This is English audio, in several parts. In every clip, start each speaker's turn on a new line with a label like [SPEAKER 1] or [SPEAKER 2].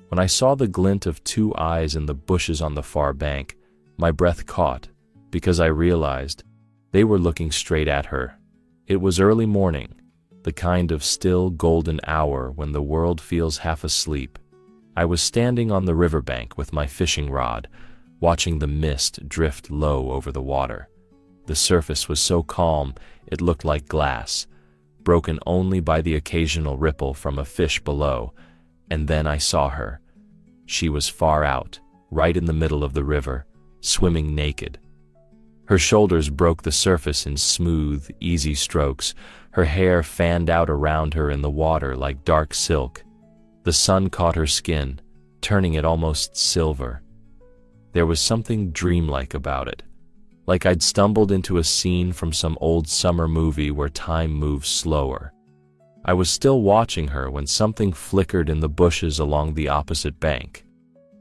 [SPEAKER 1] When I saw the glint of two eyes in the bushes on the far bank, my breath caught, because I realized they were looking straight at her. It was early morning, the kind of still golden hour when the world feels half asleep. I was standing on the riverbank with my fishing rod, watching the mist drift low over the water. The surface was so calm it looked like glass, broken only by the occasional ripple from a fish below, and then I saw her. She was far out, right in the middle of the river, swimming naked. Her shoulders broke the surface in smooth, easy strokes. Her hair fanned out around her in the water like dark silk. The sun caught her skin, turning it almost silver. There was something dreamlike about it, like I'd stumbled into a scene from some old summer movie where time moves slower. I was still watching her when something flickered in the bushes along the opposite bank,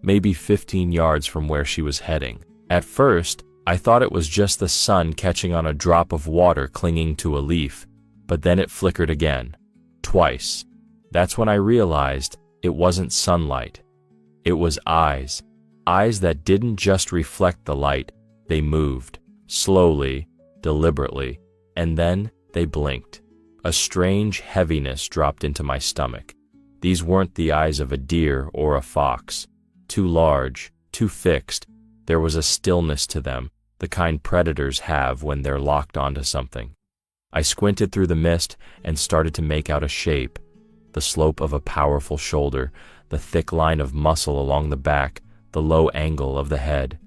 [SPEAKER 1] maybe 15 yards from where she was heading. At first, I thought it was just the sun catching on a drop of water clinging to a leaf, but then it flickered again, twice. That's when I realized it wasn't sunlight. It was eyes that didn't just reflect the light, they moved, slowly, deliberately, and then they blinked. A strange heaviness dropped into my stomach. These weren't the eyes of a deer or a fox. Too large, too fixed, there was a stillness to them, the kind predators have when they're locked onto something. I squinted through the mist and started to make out a shape, the slope of a powerful shoulder, the thick line of muscle along the back, the low angle of the head.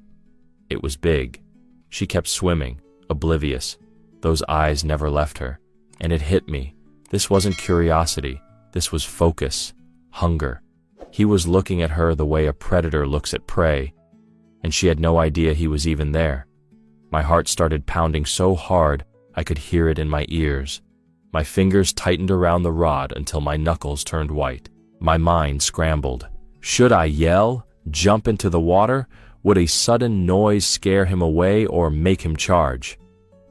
[SPEAKER 1] It was big. She kept swimming, oblivious. Those eyes never left her. And it hit me. This wasn't curiosity. This was focus, hunger. He was looking at her the way a predator looks at prey, and she had no idea he was even there. My heart started pounding so hard I could hear it in my ears. My fingers tightened around the rod until my knuckles turned white. My mind scrambled. Should I yell? Jump into the water? Would a sudden noise scare him away or make him charge?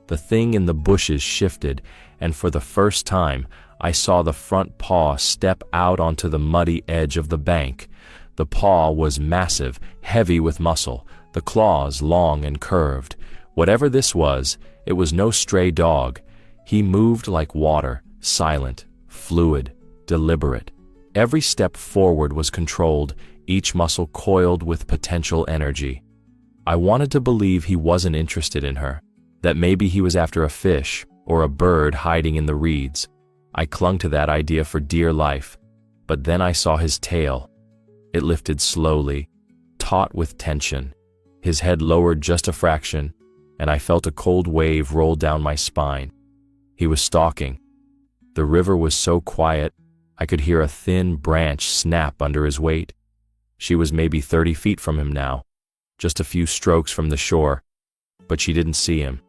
[SPEAKER 1] The thing in the bushes shifted, and for the first time, I saw the front paw step out onto the muddy edge of the bank. The paw was massive, heavy with muscle, the claws long and curved. Whatever this was, it was no stray dog. He moved like water, silent, fluid, deliberate. Every step forward was controlled, each muscle coiled with potential energy. I wanted to believe he wasn't interested in her, that maybe he was after a fish or a bird hiding in the reeds. I clung to that idea for dear life, but then I saw his tail. It lifted slowly, taut with tension. His head lowered just a fraction, and I felt a cold wave roll down my spine. He was stalking. The river was so quiet, I could hear a thin branch snap under his weight. She was maybe 30 feet from him now, just a few strokes from the shore, but she didn't see him.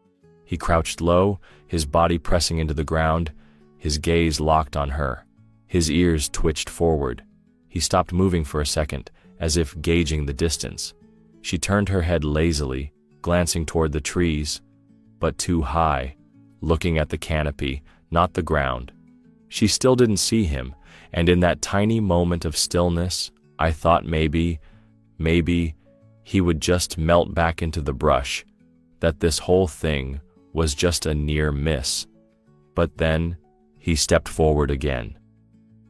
[SPEAKER 1] He crouched low, his body pressing into the ground, his gaze locked on her. His ears twitched forward. He stopped moving for a second, as if gauging the distance. She turned her head lazily, glancing toward the trees, but too high, looking at the canopy, not the ground. She still didn't see him, and in that tiny moment of stillness, I thought maybe he would just melt back into the brush, that this whole thing was just a near miss. But then, he stepped forward again.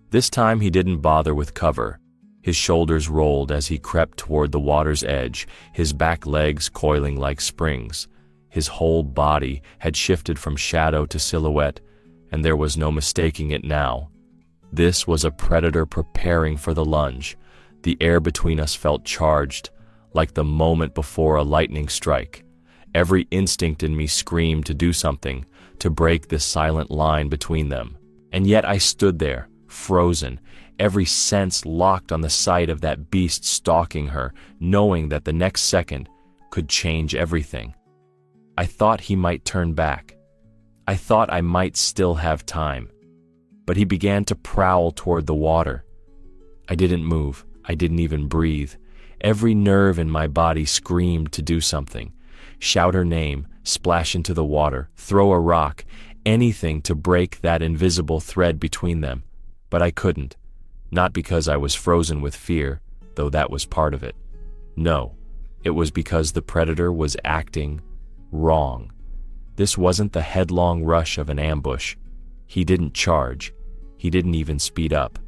[SPEAKER 1] This time he didn't bother with cover. His shoulders rolled as he crept toward the water's edge, his back legs coiling like springs. His whole body had shifted from shadow to silhouette, and there was no mistaking it now. This was a predator preparing for the lunge. The air between us felt charged, like the moment before a lightning strike. Every instinct in me screamed to do something, to break this silent line between them. And yet I stood there, frozen, every sense locked on the sight of that beast stalking her, knowing that the next second could change everything. I thought he might turn back. I thought I might still have time. But he began to prowl toward the water. I didn't move. I didn't even breathe. Every nerve in my body screamed to do something. Shout her name, splash into the water, throw a rock, anything to break that invisible thread between them. But I couldn't. Not because I was frozen with fear, though that was part of it. No, it was because the predator was acting wrong. This wasn't the headlong rush of an ambush. He didn't charge. He didn't even speed up.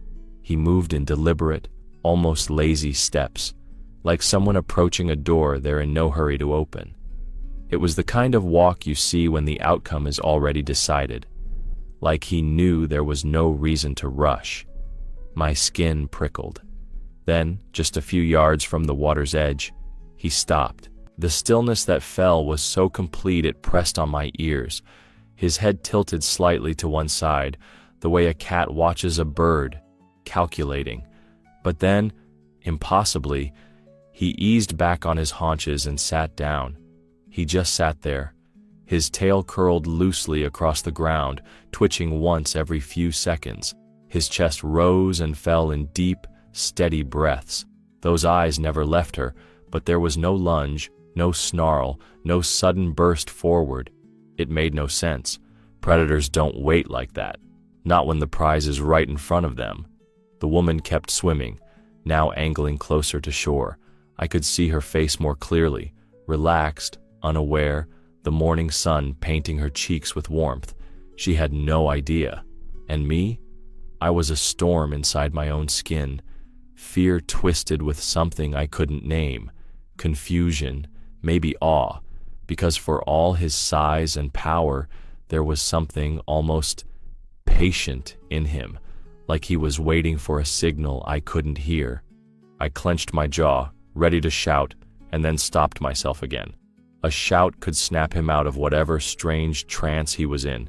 [SPEAKER 1] He moved in deliberate, almost lazy steps, like someone approaching a door they're in no hurry to open. It was the kind of walk you see when the outcome is already decided, like he knew there was no reason to rush. My skin prickled. Then, just a few yards from the water's edge, he stopped. The stillness that fell was so complete it pressed on my ears. His head tilted slightly to one side, the way a cat watches a bird, calculating. But then, impossibly, he eased back on his haunches and sat down. He just sat there, his tail curled loosely across the ground, twitching once every few seconds. His chest rose and fell in deep, steady breaths. Those eyes never left her, but there was no lunge, no snarl, no sudden burst forward. It made no sense. Predators don't wait like that, not when the prize is right in front of them. The woman kept swimming, now angling closer to shore. I could see her face more clearly, relaxed, unaware, the morning sun painting her cheeks with warmth. She had no idea. And me? I was a storm inside my own skin, fear twisted with something I couldn't name, confusion, maybe awe, because for all his size and power, there was something almost patient in him, like he was waiting for a signal I couldn't hear. I clenched my jaw, ready to shout, and then stopped myself again. A shout could snap him out of whatever strange trance he was in.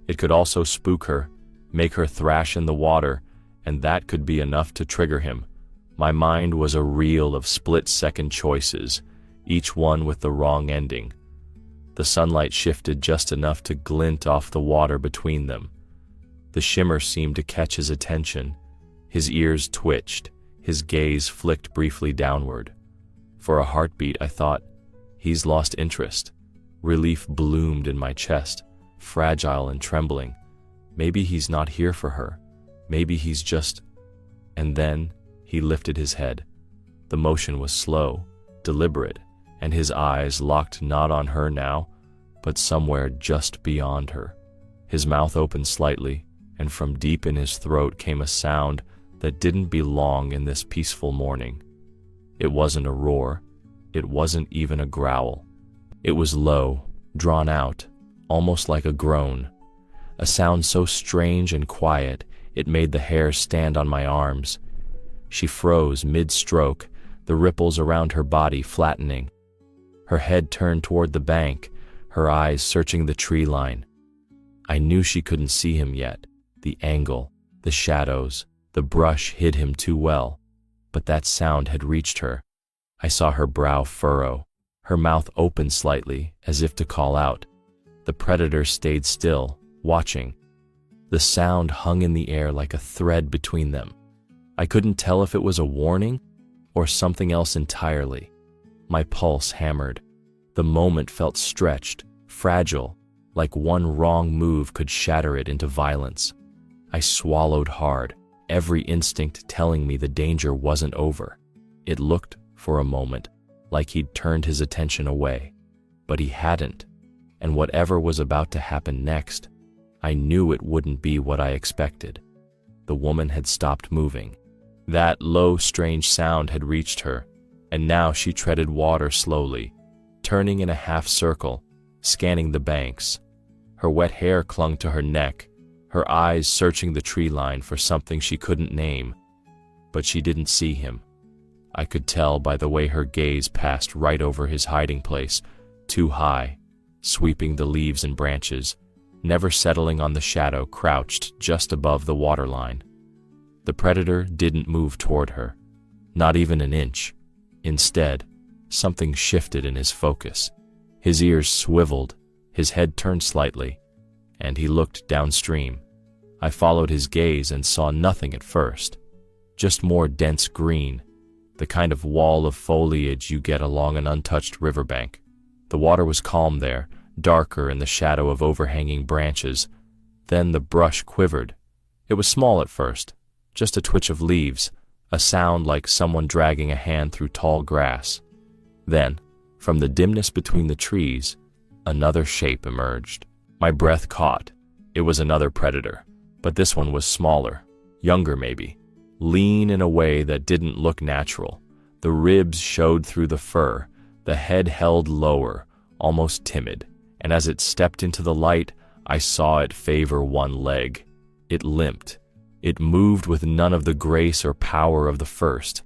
[SPEAKER 1] It could also spook her, make her thrash in the water, and that could be enough to trigger him. My mind was a reel of split-second choices, each one with the wrong ending. The sunlight shifted just enough to glint off the water between them. The shimmer seemed to catch his attention. His ears twitched, his gaze flicked briefly downward. For a heartbeat, I thought, he's lost interest. Relief bloomed in my chest, fragile and trembling. Maybe he's not here for her. Maybe he's just... And then he lifted his head. The motion was slow, deliberate, and his eyes locked not on her now, but somewhere just beyond her. His mouth opened slightly, and from deep in his throat came a sound that didn't belong in this peaceful morning. It wasn't a roar. It wasn't even a growl. It was low, drawn out, almost like a groan. A sound so strange and quiet, it made the hair stand on my arms. She froze mid-stroke, the ripples around her body flattening. Her head turned toward the bank, her eyes searching the tree line. I knew she couldn't see him yet. The angle, the shadows, the brush hid him too well. But that sound had reached her. I saw her brow furrow, her mouth open slightly, as if to call out. The predator stayed still, watching. The sound hung in the air like a thread between them. I couldn't tell if it was a warning or something else entirely. My pulse hammered. The moment felt stretched, fragile, like one wrong move could shatter it into violence. I swallowed hard, every instinct telling me the danger wasn't over. It looked, for a moment, like he'd turned his attention away. But he hadn't, and whatever was about to happen next, I knew it wouldn't be what I expected. The woman had stopped moving. That low, strange sound had reached her, and now she treaded water slowly, turning in a half circle, scanning the banks. Her wet hair clung to her neck, her eyes searching the tree line for something she couldn't name. But she didn't see him. I could tell by the way her gaze passed right over his hiding place, too high, sweeping the leaves and branches, never settling on the shadow crouched just above the waterline. The predator didn't move toward her, not even an inch. Instead, something shifted in his focus. His ears swiveled, his head turned slightly, and he looked downstream. I followed his gaze and saw nothing at first, just more dense green, the kind of wall of foliage you get along an untouched riverbank. The water was calm there, darker in the shadow of overhanging branches. Then the brush quivered. It was small at first, just a twitch of leaves, a sound like someone dragging a hand through tall grass. Then, from the dimness between the trees, another shape emerged. My breath caught. It was another predator, but this one was smaller, younger maybe, lean in a way that didn't look natural. The ribs showed through the fur, the head held lower, almost timid, and as it stepped into the light, I saw it favor one leg. It limped. It moved with none of the grace or power of the first.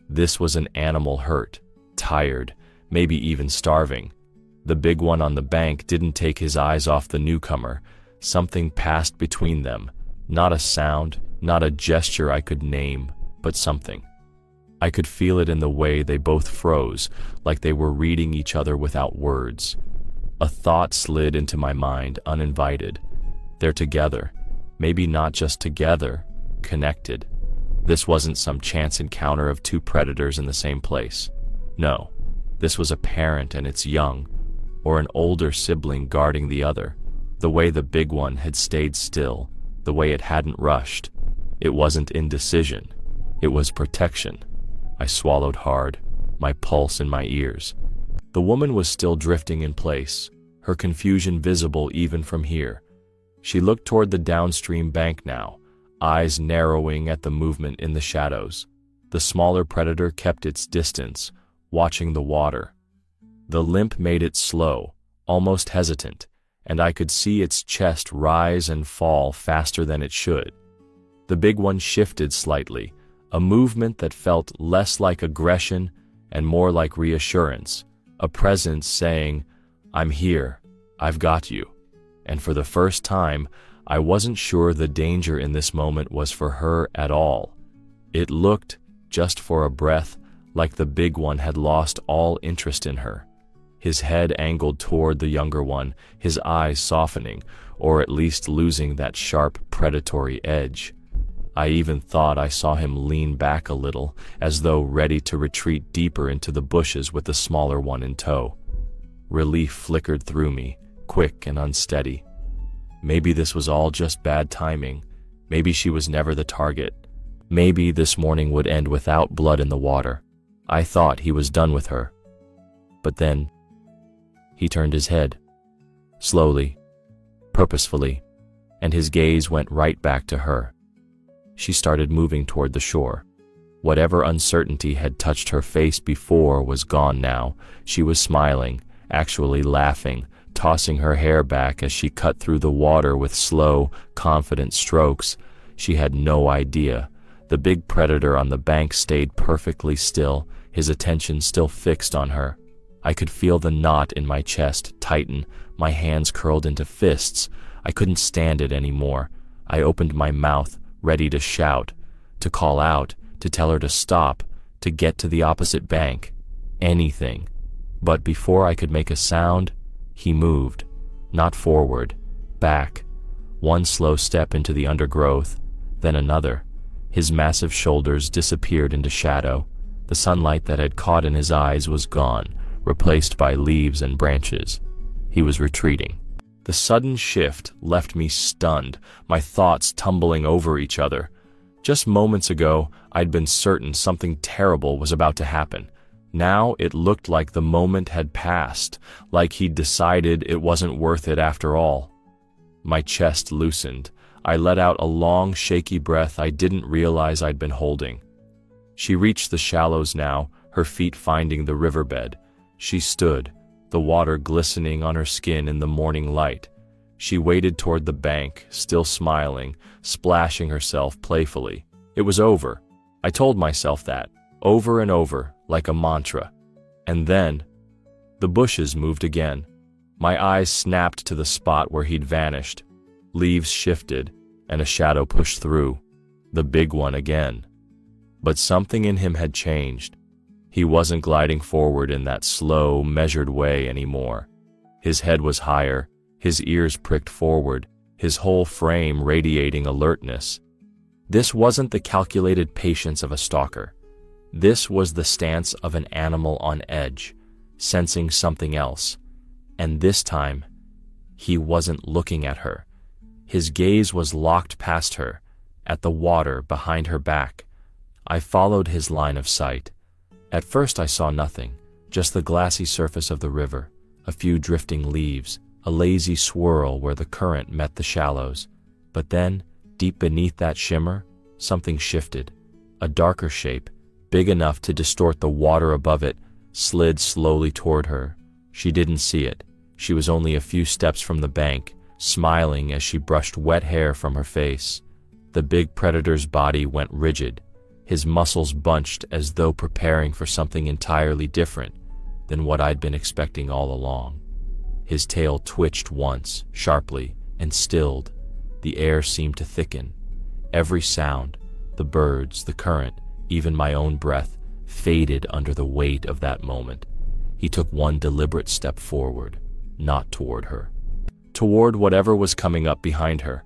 [SPEAKER 1] This was an animal hurt, tired, maybe even starving. The big one on the bank didn't take his eyes off the newcomer. Something passed between them. Not a sound, not a gesture I could name, but something. I could feel it in the way they both froze, like they were reading each other without words. A thought slid into my mind, uninvited. They're together. Maybe not just together, connected. This wasn't some chance encounter of two predators in the same place. No, this was a parent and its young, or an older sibling guarding the other. The way the big one had stayed still, the way it hadn't rushed. It wasn't indecision. It was protection. I swallowed hard, my pulse in my ears. The woman was still drifting in place, her confusion visible even from here. She looked toward the downstream bank now, eyes narrowing at the movement in the shadows. The smaller predator kept its distance, watching the water. The limp made it slow, almost hesitant, and I could see its chest rise and fall faster than it should. The big one shifted slightly, a movement that felt less like aggression and more like reassurance, a presence saying, "I'm here, I've got you." And for the first time, I wasn't sure the danger in this moment was for her at all. It looked, just for a breath, like the big one had lost all interest in her. His head angled toward the younger one, his eyes softening, or at least losing that sharp, predatory edge. I even thought I saw him lean back a little, as though ready to retreat deeper into the bushes with the smaller one in tow. Relief flickered through me, quick and unsteady. Maybe this was all just bad timing. Maybe she was never the target. Maybe this morning would end without blood in the water. I thought he was done with her. But then, he turned his head. Slowly, purposefully, and his gaze went right back to her. She started moving toward the shore. Whatever uncertainty had touched her face before was gone now. She was smiling, actually laughing, tossing her hair back as she cut through the water with slow, confident strokes. She had no idea. The big predator on the bank stayed perfectly still, his attention still fixed on her. I could feel the knot in my chest tighten, my hands curled into fists. I couldn't stand it anymore. I opened my mouth, ready to shout, to call out, to tell her to stop, to get to the opposite bank. Anything. But before I could make a sound, he moved. Not forward, back. One slow step into the undergrowth, then another. His massive shoulders disappeared into shadow. The sunlight that had caught in his eyes was gone, replaced by leaves and branches. He was retreating. The sudden shift left me stunned, my thoughts tumbling over each other. Just moments ago, I'd been certain something terrible was about to happen. Now it looked like the moment had passed, like he'd decided it wasn't worth it after all. My chest loosened. I let out a long, shaky breath I didn't realize I'd been holding. She reached the shallows now, her feet finding the riverbed. She stood, the water glistening on her skin in the morning light. She waded toward the bank, still smiling, splashing herself playfully. It was over. I told myself that, over and over, like a mantra. And then, the bushes moved again. My eyes snapped to the spot where he'd vanished. Leaves shifted, and a shadow pushed through. The big one again. But something in him had changed. He wasn't gliding forward in that slow, measured way anymore. His head was higher, his ears pricked forward, his whole frame radiating alertness. This wasn't the calculated patience of a stalker. This was the stance of an animal on edge, sensing something else. And this time, he wasn't looking at her. His gaze was locked past her, at the water behind her back. I followed his line of sight. At first I saw nothing, just the glassy surface of the river, a few drifting leaves, a lazy swirl where the current met the shallows. But then, deep beneath that shimmer, something shifted. A darker shape, big enough to distort the water above it, slid slowly toward her. She didn't see it. She was only a few steps from the bank, smiling as she brushed wet hair from her face. The big predator's body went rigid, his muscles bunched as though preparing for something entirely different than what I'd been expecting all along. His tail twitched once, sharply, and stilled. The air seemed to thicken. Every sound, the birds, the current, even my own breath, faded under the weight of that moment. He took one deliberate step forward, not toward her. Toward whatever was coming up behind her.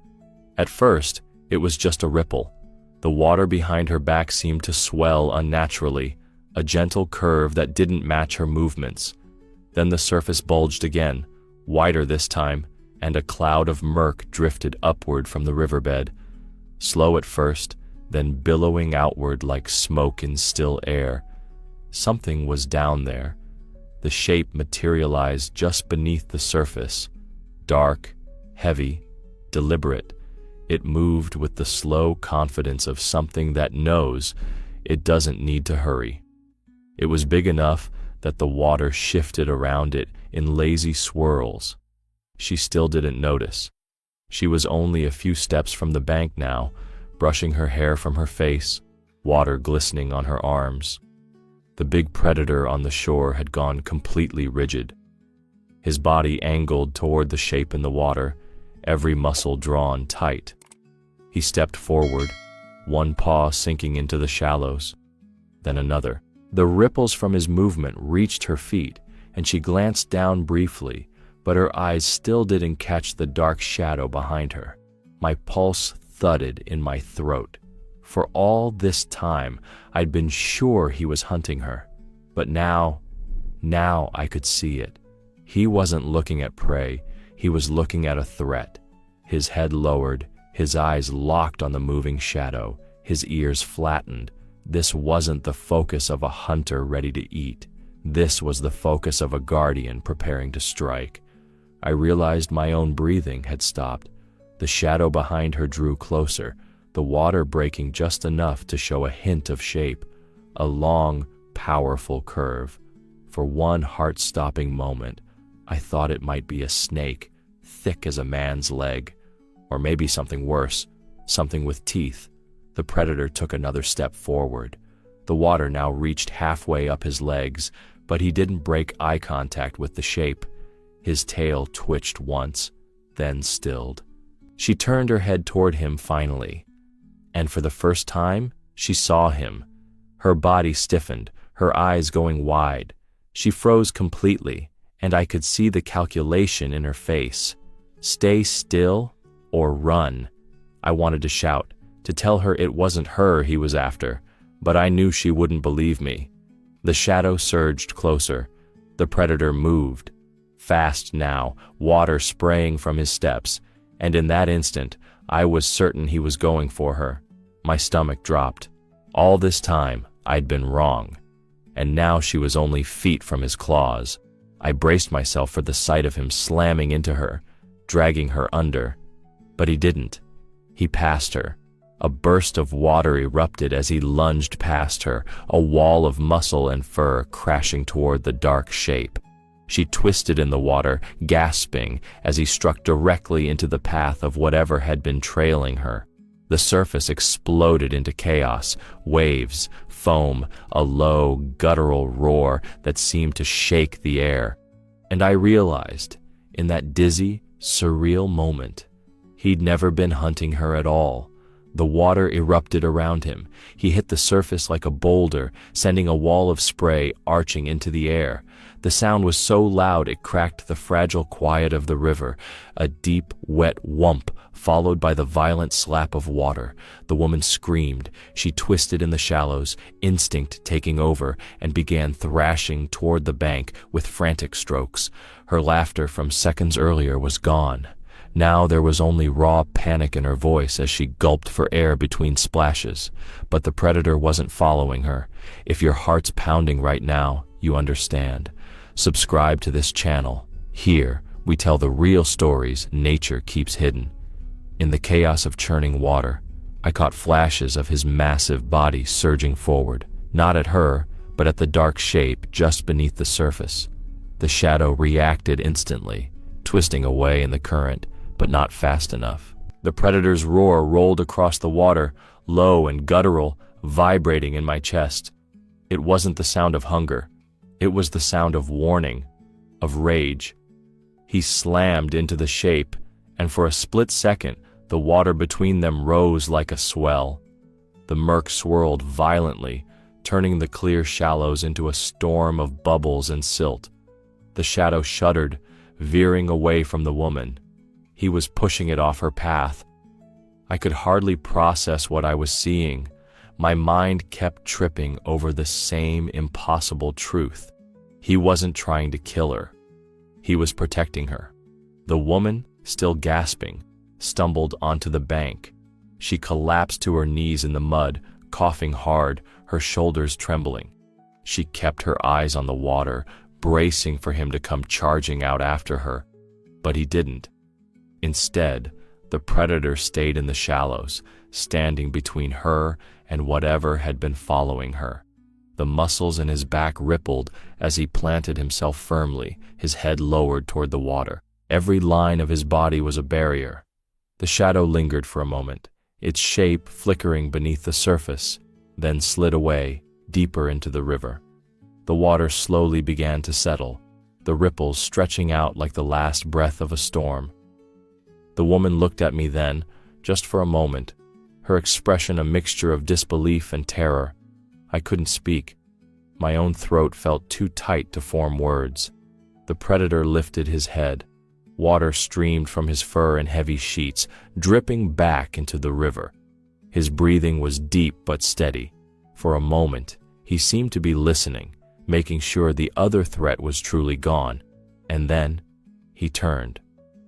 [SPEAKER 1] At first, it was just a ripple. The water behind her back seemed to swell unnaturally, a gentle curve that didn't match her movements. Then the surface bulged again, wider this time, and a cloud of murk drifted upward from the riverbed. Slow at first, then billowing outward like smoke in still air. Something was down there. The shape materialized just beneath the surface. Dark, heavy, deliberate. It moved with the slow confidence of something that knows it doesn't need to hurry. It was big enough that the water shifted around it in lazy swirls. She still didn't notice. She was only a few steps from the bank now, brushing her hair from her face, water glistening on her arms. The big predator on the shore had gone completely rigid. His body angled toward the shape in the water, every muscle drawn tight. He stepped forward, one paw sinking into the shallows, then another. The ripples from his movement reached her feet, and she glanced down briefly, but her eyes still didn't catch the dark shadow behind her. My pulse thudded in my throat. For all this time, I'd been sure he was hunting her. But now I could see it. He wasn't looking at prey, he was looking at a threat. His head lowered, his eyes locked on the moving shadow, his ears flattened. This wasn't the focus of a hunter ready to eat. This was the focus of a guardian preparing to strike. I realized my own breathing had stopped. The shadow behind her drew closer, the water breaking just enough to show a hint of shape, a long, powerful curve. For one heart-stopping moment, I thought it might be a snake, thick as a man's leg, or maybe something worse, something with teeth. The predator took another step forward. The water now reached halfway up his legs, but he didn't break eye contact with the shape. His tail twitched once, then stilled. She turned her head toward him finally, and for the first time, she saw him. Her body stiffened, her eyes going wide. She froze completely, and I could see the calculation in her face. Stay still or run. I wanted to shout, to tell her it wasn't her he was after, but I knew she wouldn't believe me. The shadow surged closer. The predator moved. Fast now, water spraying from his steps, and in that instant, I was certain he was going for her. My stomach dropped. All this time, I'd been wrong, and now she was only feet from his claws. I braced myself for the sight of him slamming into her, dragging her under, but he didn't. He passed her. A burst of water erupted as he lunged past her, a wall of muscle and fur crashing toward the dark shape. She twisted in the water, gasping as he struck directly into the path of whatever had been trailing her. The surface exploded into chaos, waves, foam, a low, guttural roar that seemed to shake the air. And I realized, in that dizzy, surreal moment, he'd never been hunting her at all. The water erupted around him. He hit the surface like a boulder, sending a wall of spray arching into the air. The sound was so loud it cracked the fragile quiet of the river, a deep, wet whump followed by the violent slap of water. The woman screamed. She twisted in the shallows, instinct taking over, and began thrashing toward the bank with frantic strokes. Her laughter from seconds earlier was gone. Now there was only raw panic in her voice as she gulped for air between splashes. But the predator wasn't following her. If your heart's pounding right now, you understand. Subscribe to this channel. Here, we tell the real stories nature keeps hidden. In the chaos of churning water, I caught flashes of his massive body surging forward, not at her, but at the dark shape just beneath the surface. The shadow reacted instantly, twisting away in the current, but not fast enough. The predator's roar rolled across the water, low and guttural, vibrating in my chest. It wasn't the sound of hunger. It was the sound of warning, of rage. He slammed into the shape, and for a split second, the water between them rose like a swell. The murk swirled violently, turning the clear shallows into a storm of bubbles and silt. The shadow shuddered, veering away from the woman. He was pushing it off her path. I could hardly process what I was seeing. My mind kept tripping over the same impossible truth. He wasn't trying to kill her. He was protecting her. The woman, still gasping, stumbled onto the bank. She collapsed to her knees in the mud, coughing hard, her shoulders trembling. She kept her eyes on the water, bracing for him to come charging out after her. But he didn't. Instead, the predator stayed in the shallows, standing between her and whatever had been following her. The muscles in his back rippled as he planted himself firmly, his head lowered toward the water. Every line of his body was a barrier. The shadow lingered for a moment, its shape flickering beneath the surface, then slid away, deeper into the river. The water slowly began to settle, the ripples stretching out like the last breath of a storm. The woman looked at me then, just for a moment, her expression a mixture of disbelief and terror. I couldn't speak. My own throat felt too tight to form words. The predator lifted his head. Water streamed from his fur in heavy sheets, dripping back into the river. His breathing was deep but steady. For a moment, he seemed to be listening, making sure the other threat was truly gone. And then, he turned,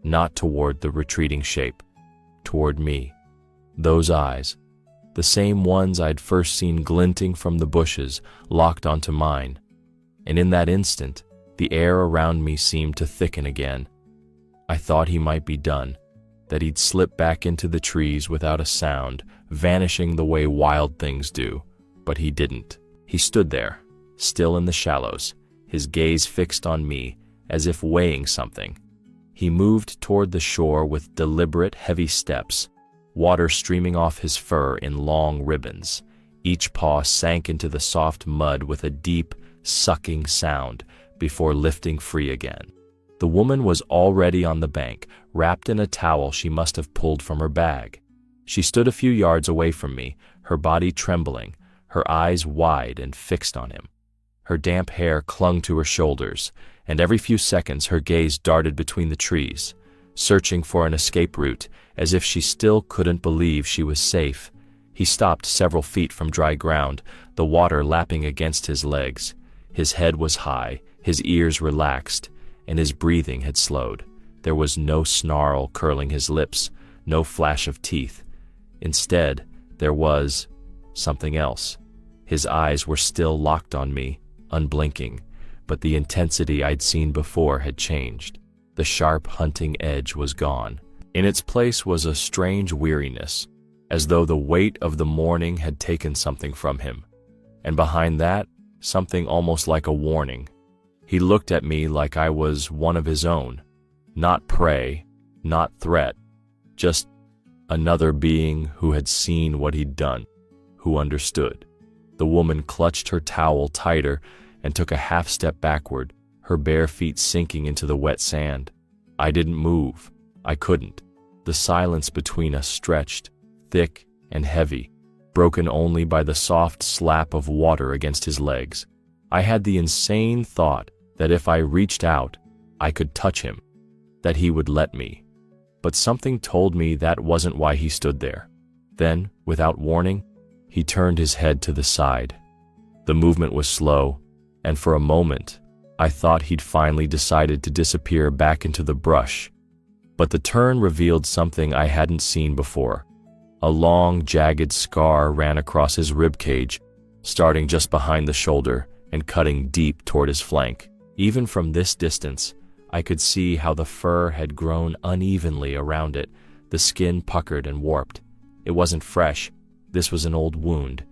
[SPEAKER 1] not toward the retreating shape, toward me. Those eyes, the same ones I'd first seen glinting from the bushes, locked onto mine. And in that instant, the air around me seemed to thicken again. I thought he might be done, that he'd slip back into the trees without a sound, vanishing the way wild things do. But he didn't. He stood there, still in the shallows, his gaze fixed on me, as if weighing something. He moved toward the shore with deliberate, heavy steps, water streaming off his fur in long ribbons. Each paw sank into the soft mud with a deep, sucking sound before lifting free again. The woman was already on the bank, wrapped in a towel she must have pulled from her bag. She stood a few yards away from me, her body trembling, her eyes wide and fixed on him. Her damp hair clung to her shoulders, and every few seconds her gaze darted between the trees, searching for an escape route, as if she still couldn't believe she was safe. He stopped several feet from dry ground, the water lapping against his legs. His head was high, his ears relaxed, and his breathing had slowed. There was no snarl curling his lips, no flash of teeth. Instead, there was something else. His eyes were still locked on me, unblinking, but the intensity I'd seen before had changed. The sharp hunting edge was gone. In its place was a strange weariness, as though the weight of the morning had taken something from him. And behind that, something almost like a warning. He looked at me like I was one of his own, not prey, not threat, just another being who had seen what he'd done, who understood. The woman clutched her towel tighter and took a half step backward, her bare feet sinking into the wet sand. I didn't move. I couldn't. The silence between us stretched, thick and heavy, broken only by the soft slap of water against his legs. I had the insane thought that if I reached out, I could touch him, that he would let me. But something told me that wasn't why he stood there. Then, without warning, he turned his head to the side. The movement was slow, and for a moment, I thought he'd finally decided to disappear back into the brush. But the turn revealed something I hadn't seen before. A long, jagged scar ran across his ribcage, starting just behind the shoulder and cutting deep toward his flank. Even from this distance, I could see how the fur had grown unevenly around it, the skin puckered and warped. It wasn't fresh. This was an old wound,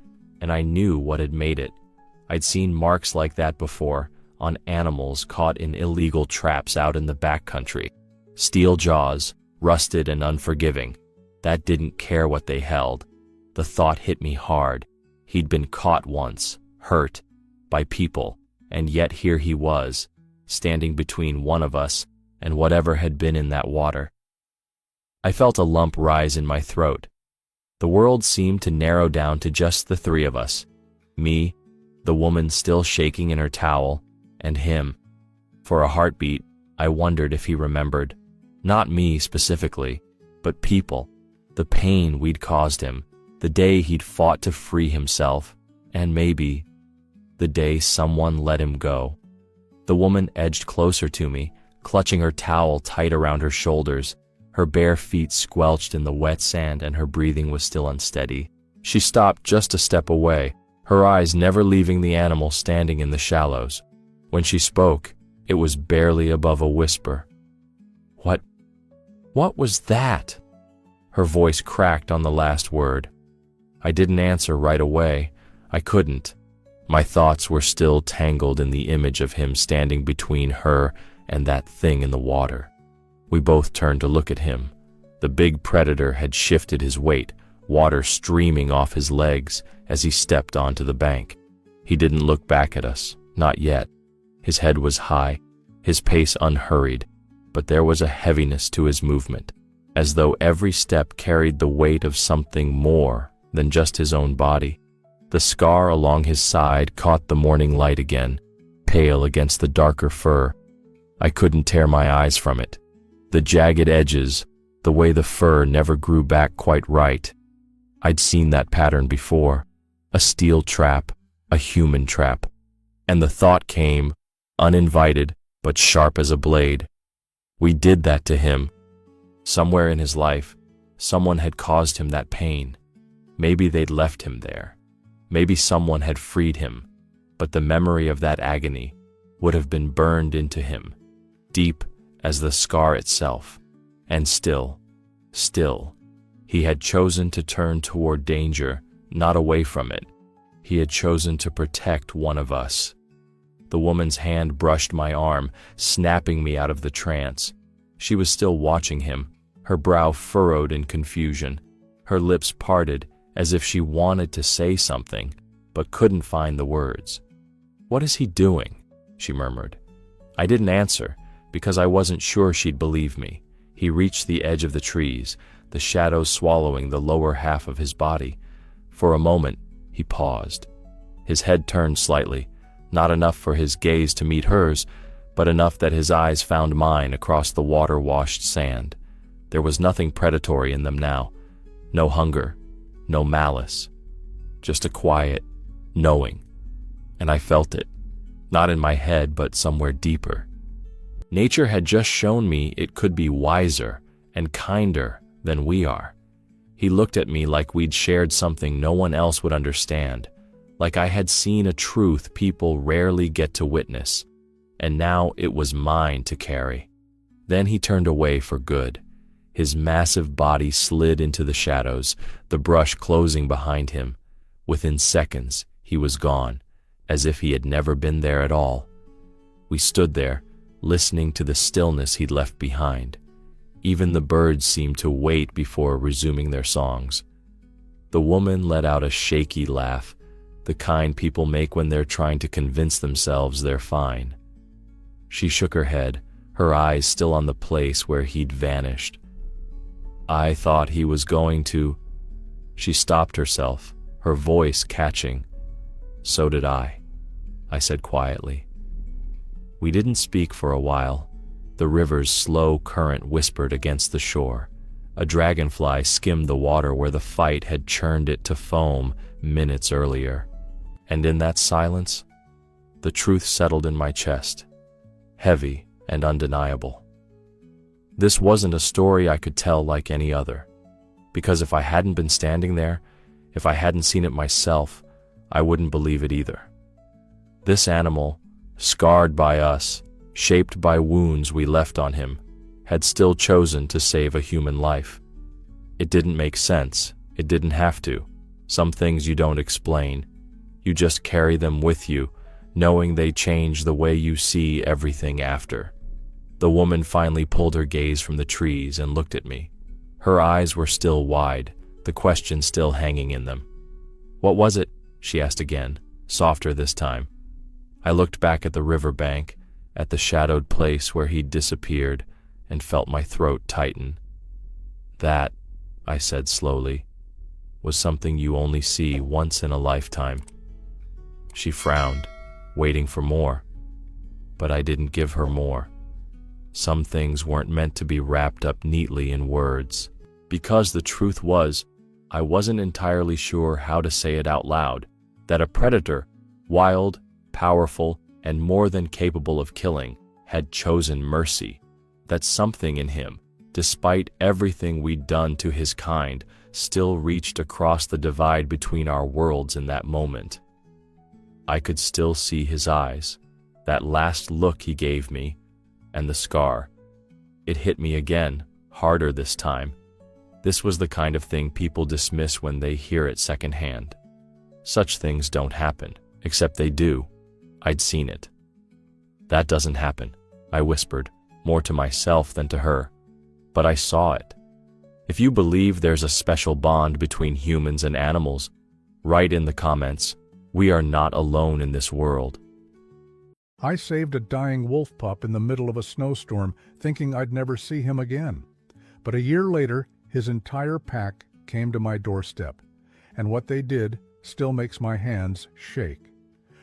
[SPEAKER 1] and I knew what had made it. I'd seen marks like that before, on animals caught in illegal traps out in the backcountry. Steel jaws, rusted and unforgiving. That didn't care what they held. The thought hit me hard. He'd been caught once, hurt, by people, and yet here he was, standing between one of us and whatever had been in that water. I felt a lump rise in my throat. The world seemed to narrow down to just the three of us. Me, the woman still shaking in her towel, and him. For a heartbeat, I wondered if he remembered. Not me specifically, but people. The pain we'd caused him, the day he'd fought to free himself, and maybe the day someone let him go. The woman edged closer to me, clutching her towel tight around her shoulders. Her bare feet squelched in the wet sand and her breathing was still unsteady. She stopped just a step away, her eyes never leaving the animal standing in the shallows. When she spoke, it was barely above a whisper. What was that?" Her voice cracked on the last word. I didn't answer right away. I couldn't. My thoughts were still tangled in the image of him standing between her and that thing in the water. We both turned to look at him. The big predator had shifted his weight, water streaming off his legs as he stepped onto the bank. He didn't look back at us, not yet. His head was high, his pace unhurried, but there was a heaviness to his movement, as though every step carried the weight of something more than just his own body. The scar along his side caught the morning light again, pale against the darker fur. I couldn't tear my eyes from it. The jagged edges, the way the fur never grew back quite right. I'd seen that pattern before. A steel trap, a human trap. And the thought came, uninvited, but sharp as a blade. We did that to him. Somewhere in his life, someone had caused him that pain. Maybe they'd left him there. Maybe someone had freed him, but the memory of that agony would have been burned into him, deep as the scar itself. And still, he had chosen to turn toward danger, not away from it. He had chosen to protect one of us. The woman's hand brushed my arm, snapping me out of the trance. She was still watching him, her brow furrowed in confusion, her lips parted as if she wanted to say something, but couldn't find the words. "What is he doing?" she murmured. I didn't answer, because I wasn't sure she'd believe me. He reached the edge of the trees, the shadows swallowing the lower half of his body. For a moment, he paused. His head turned slightly, not enough for his gaze to meet hers, but enough that his eyes found mine across the water-washed sand. There was nothing predatory in them now. No hunger, no malice. Just a quiet knowing. And I felt it, not in my head, but somewhere deeper. Nature had just shown me it could be wiser and kinder than we are. He looked at me like we'd shared something no one else would understand, like I had seen a truth people rarely get to witness, and now it was mine to carry. Then he turned away for good. His massive body slid into the shadows, the brush closing behind him. Within seconds, he was gone, as if he had never been there at all. We stood there, listening to the stillness he'd left behind. Even the birds seemed to wait before resuming their songs. The woman let out a shaky laugh, the kind people make when they're trying to convince themselves they're fine. She shook her head, her eyes still on the place where he'd vanished. I thought he was going to... She stopped herself, her voice catching. "So did I said quietly. We didn't speak for a while. The river's slow current whispered against the shore. A dragonfly skimmed the water where the fight had churned it to foam minutes earlier. And in that silence, the truth settled in my chest, heavy and undeniable. This wasn't a story I could tell like any other, because if I hadn't been standing there, if I hadn't seen it myself, I wouldn't believe it either. This animal, scarred by us, shaped by wounds we left on him, had still chosen to save a human life. It didn't make sense. It didn't have to. Some things you don't explain. You just carry them with you, knowing they change the way you see everything after. The woman finally pulled her gaze from the trees and looked at me. Her eyes were still wide, the question still hanging in them. "What was it?" she asked again, softer this time. I looked back at the river bank, at the shadowed place where he'd disappeared, and felt my throat tighten. "That," I said slowly, "was something you only see once in a lifetime." She frowned, waiting for more. But I didn't give her more. Some things weren't meant to be wrapped up neatly in words. Because the truth was, I wasn't entirely sure how to say it out loud, that a predator, wild, powerful, and more than capable of killing, had chosen mercy, that something in him, despite everything we'd done to his kind, still reached across the divide between our worlds in that moment. I could still see his eyes, that last look he gave me, and the scar. It hit me again, harder this time. This was the kind of thing people dismiss when they hear it secondhand. Such things don't happen, except they do. I'd seen it. "That doesn't happen," I whispered, more to myself than to her. But I saw it. If you believe there's a special bond between humans and animals, write in the comments. We are not alone in this world.
[SPEAKER 2] I saved a dying wolf pup in the middle of a snowstorm, thinking I'd never see him again. But a year later, his entire pack came to my doorstep, and what they did still makes my hands shake.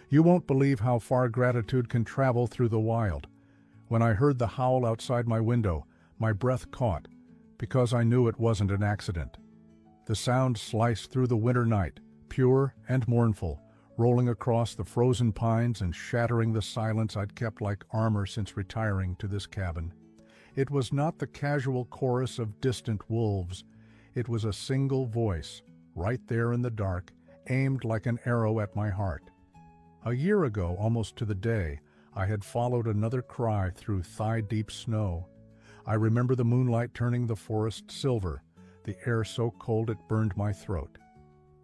[SPEAKER 2] You won't believe how far gratitude can travel through the wild. When I heard the howl outside my window, my breath caught, because I knew it wasn't an accident. The sound sliced through the winter night, pure and mournful, rolling across the frozen pines and shattering the silence I'd kept like armor since retiring to this cabin. It was not the casual chorus of distant wolves. It was a single voice, right there in the dark, aimed like an arrow at my heart. A year ago, almost to the day, I had followed another cry through thigh-deep snow. I remember the moonlight turning the forest silver, the air so cold it burned my throat.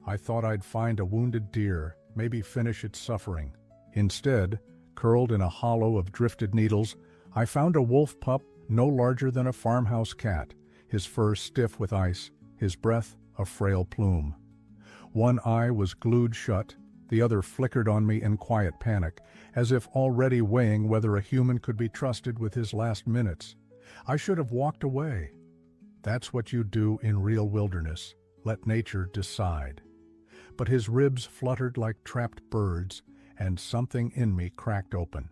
[SPEAKER 2] I thought I'd find a wounded deer, maybe finish its suffering. Instead, curled in a hollow of drifted needles, I found a wolf pup no larger than a farmhouse cat, his fur stiff with ice, his breath a frail plume. One eye was glued shut, the other flickered on me in quiet panic, as if already weighing whether a human could be trusted with his last minutes. I should have walked away. That's what you do in real wilderness. Let nature decide. But his ribs fluttered like trapped birds, and something in me cracked open.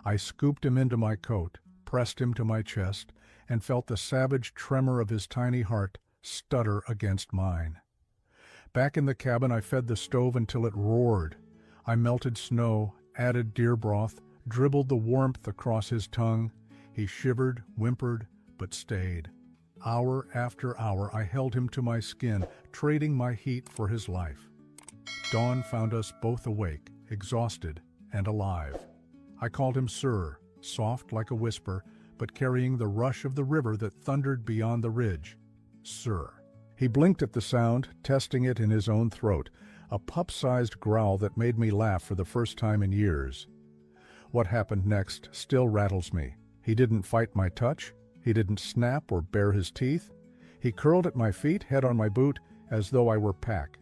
[SPEAKER 2] I scooped him into my coat, pressed him to my chest, and felt the savage tremor of his tiny heart stutter against mine. Back in the cabin, I fed the stove until it roared. I melted snow, added deer broth, dribbled the warmth across his tongue. He shivered, whimpered, but stayed. Hour after hour, I held him to my skin, trading my heat for his life. Dawn found us both awake, exhausted, and alive. I called him Sir, soft like a whisper, but carrying the rush of the river that thundered beyond the ridge. Sir. He blinked at the sound, testing it in his own throat, a pup-sized growl that made me laugh for the first time in years. What happened next still rattles me. He didn't fight my touch. He didn't snap or bare his teeth. He curled at my feet, head on my boot, as though I were pack.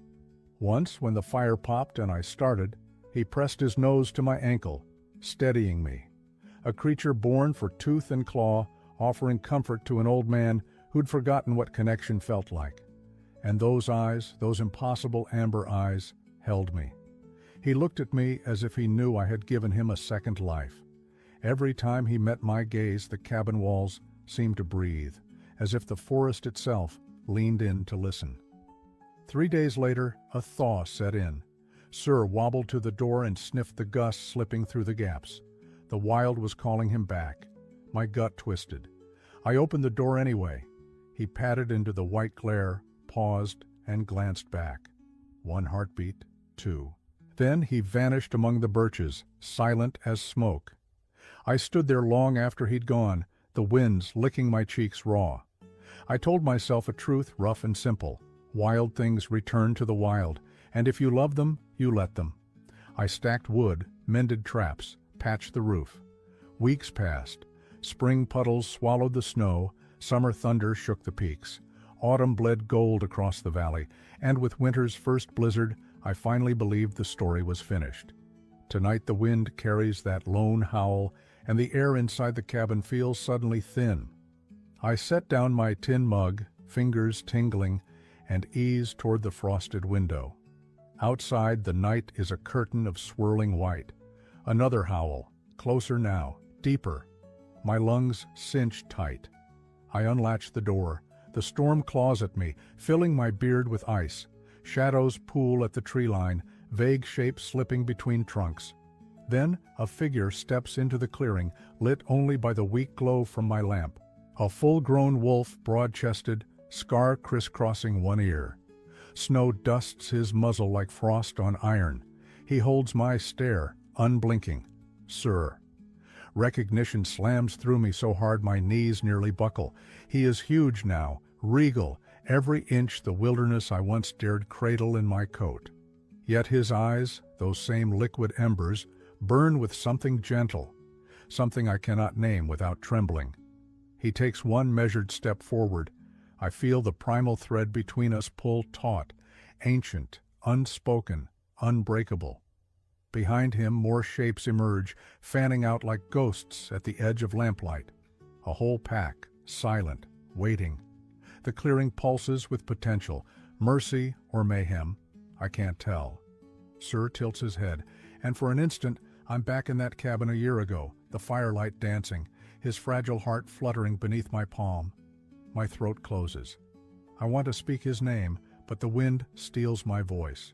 [SPEAKER 2] Once, when the fire popped and I started, he pressed his nose to my ankle, steadying me. A creature born for tooth and claw, offering comfort to an old man who'd forgotten what connection felt like. And those eyes, those impossible amber eyes, held me. He looked at me as if he knew I had given him a second life. Every time he met my gaze, the cabin walls seemed to breathe, as if the forest itself leaned in to listen. 3 days later, a thaw set in. Sir wobbled to the door and sniffed the gusts slipping through the gaps. The wild was calling him back. My gut twisted. I opened the door anyway. He padded into the white glare, paused, and glanced back. 1 heartbeat, 2. Then he vanished among the birches, silent as smoke. I stood there long after he'd gone, the winds licking my cheeks raw. I told myself a truth rough and simple. Wild things return to the wild, and if you love them, you let them. I stacked wood, mended traps, patched the roof. Weeks passed. Spring puddles swallowed the snow, summer thunder shook the peaks. Autumn bled gold across the valley, and with winter's first blizzard, I finally believed the story was finished. Tonight the wind carries that lone howl, and the air inside the cabin feels suddenly thin. I set down my tin mug, fingers tingling, and ease toward the frosted window. Outside, the night is a curtain of swirling white. Another howl, closer now, deeper. My lungs cinch tight. I unlatch the door. The storm claws at me, filling my beard with ice. Shadows pool at the tree line, vague shapes slipping between trunks. Then a figure steps into the clearing, lit only by the weak glow from my lamp. A full-grown wolf, broad-chested, scar crisscrossing one ear. Snow dusts his muzzle like frost on iron. He holds my stare, unblinking. Sir. Recognition slams through me so hard my knees nearly buckle. He is huge now, regal, every inch the wilderness I once dared cradle in my coat. Yet his eyes, those same liquid embers, burn with something gentle, something I cannot name without trembling. He takes one measured step forward. I feel the primal thread between us pull taut, ancient, unspoken, unbreakable. Behind him more shapes emerge, fanning out like ghosts at the edge of lamplight. A whole pack, silent, waiting. The clearing pulses with potential, mercy or mayhem, I can't tell. Sir tilts his head, and for an instant I'm back in that cabin a year ago, the firelight dancing, his fragile heart fluttering beneath my palm. My throat closes. I want to speak his name, but the wind steals my voice.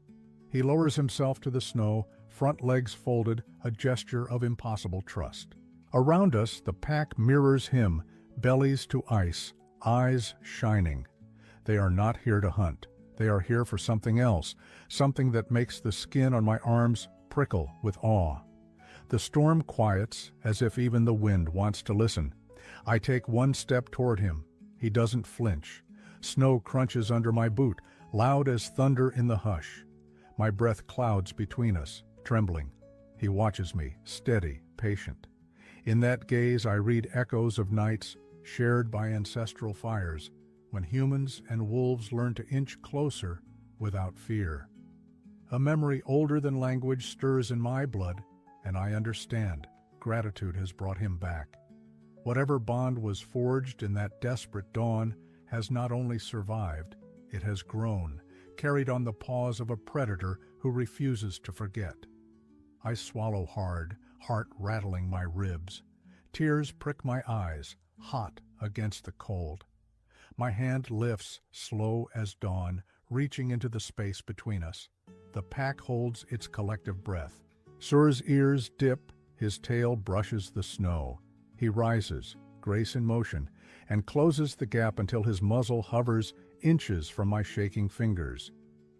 [SPEAKER 2] He lowers himself to the snow, front legs folded, a gesture of impossible trust. Around us, the pack mirrors him, bellies to ice, eyes shining. They are not here to hunt. They are here for something else, something that makes the skin on my arms prickle with awe. The storm quiets, as if even the wind wants to listen. I take one step toward him. He doesn't flinch. Snow crunches under my boot, loud as thunder in the hush. My breath clouds between us, trembling. He watches me, steady, patient. In that gaze I read echoes of nights shared by ancestral fires, when humans and wolves learn to inch closer without fear. A memory older than language stirs in my blood, and I understand. Gratitude has brought him back. Whatever bond was forged in that desperate dawn has not only survived, it has grown, carried on the paws of a predator who refuses to forget. I swallow hard, heart rattling my ribs. Tears prick my eyes, hot against the cold. My hand lifts, slow as dawn, reaching into the space between us. The pack holds its collective breath. Sur's ears dip, his tail brushes the snow. He rises, grace in motion, and closes the gap until his muzzle hovers inches from my shaking fingers.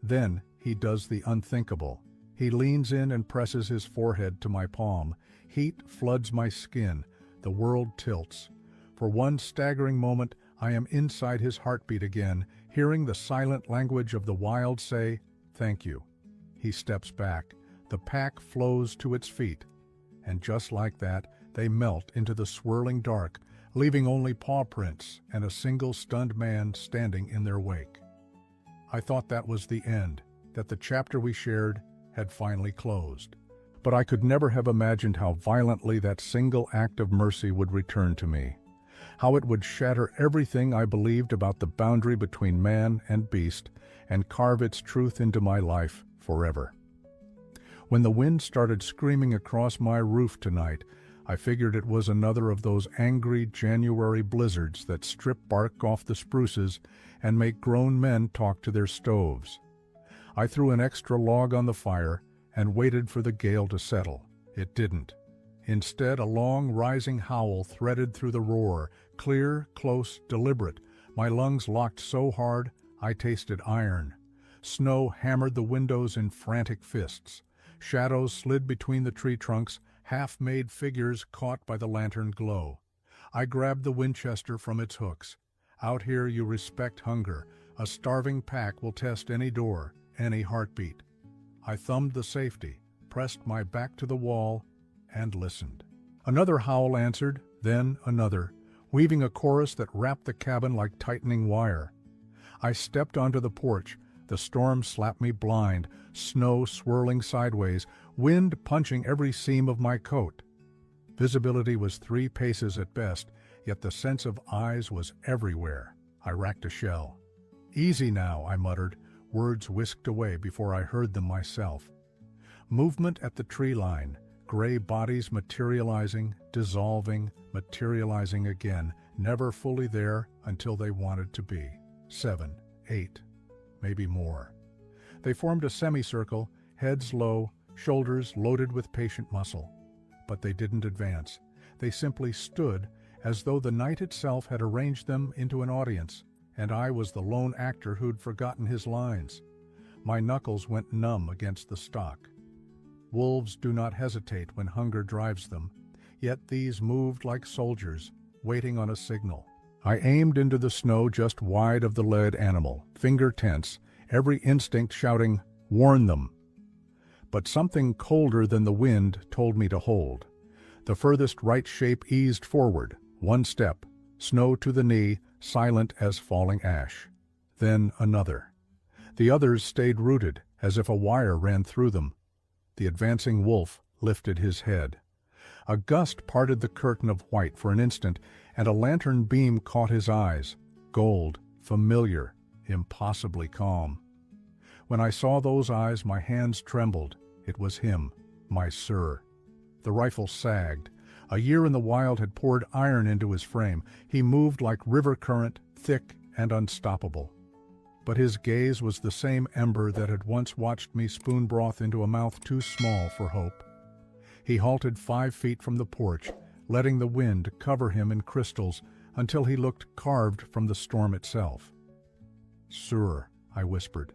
[SPEAKER 2] Then he does the unthinkable. He leans in and presses his forehead to my palm. Heat floods my skin. The world tilts. For one staggering moment, I am inside his heartbeat again, hearing the silent language of the wild say, "Thank you." He steps back. The pack flows to its feet. And just like that, they melt into the swirling dark, leaving only paw prints and a single stunned man standing in their wake. I thought that was the end, that the chapter we shared had finally closed. But I could never have imagined how violently that single act of mercy would return to me, how it would shatter everything I believed about the boundary between man and beast and carve its truth into my life forever. When the wind started screaming across my roof tonight, I figured it was another of those angry January blizzards that strip bark off the spruces and make grown men talk to their stoves. I threw an extra log on the fire and waited for the gale to settle. It didn't. Instead, a long, rising howl threaded through the roar, clear, close, deliberate. My lungs locked so hard, I tasted iron. Snow hammered the windows in frantic fists. Shadows slid between the tree trunks, half-made figures caught by the lantern glow. I grabbed the Winchester from its hooks. Out here you respect hunger. A starving pack will test any door, any heartbeat. I thumbed the safety, pressed my back to the wall, and listened. Another howl answered, then another, weaving a chorus that wrapped the cabin like tightening wire. I stepped onto the porch. The storm slapped me blind, snow swirling sideways, wind punching every seam of my coat. Visibility was 3 paces at best, yet the sense of eyes was everywhere. I racked a shell. "Easy now," I muttered, words whisked away before I heard them myself. Movement at the tree line, gray bodies materializing, dissolving, materializing again, never fully there until they wanted to be. 7, 8, maybe more. They formed a semicircle, heads low, shoulders loaded with patient muscle. But they didn't advance. They simply stood, as though the night itself had arranged them into an audience, and I was the lone actor who'd forgotten his lines. My knuckles went numb against the stock. Wolves do not hesitate when hunger drives them, yet these moved like soldiers, waiting on a signal. I aimed into the snow just wide of the led animal, finger tense, every instinct shouting, "Warn them!" But something colder than the wind told me to hold. The furthest right shape eased forward, 1 step, snow to the knee, silent as falling ash. Then another. The others stayed rooted, as if a wire ran through them. The advancing wolf lifted his head. A gust parted the curtain of white for an instant, and a lantern beam caught his eyes, gold, familiar, impossibly calm. When I saw those eyes, my hands trembled. It was him, my Sir. The rifle sagged. A year in the wild had poured iron into his frame. He moved like river current, thick and unstoppable. But his gaze was the same ember that had once watched me spoon broth into a mouth too small for hope. He halted 5 feet from the porch, letting the wind cover him in crystals until he looked carved from the storm itself. "Sir," I whispered.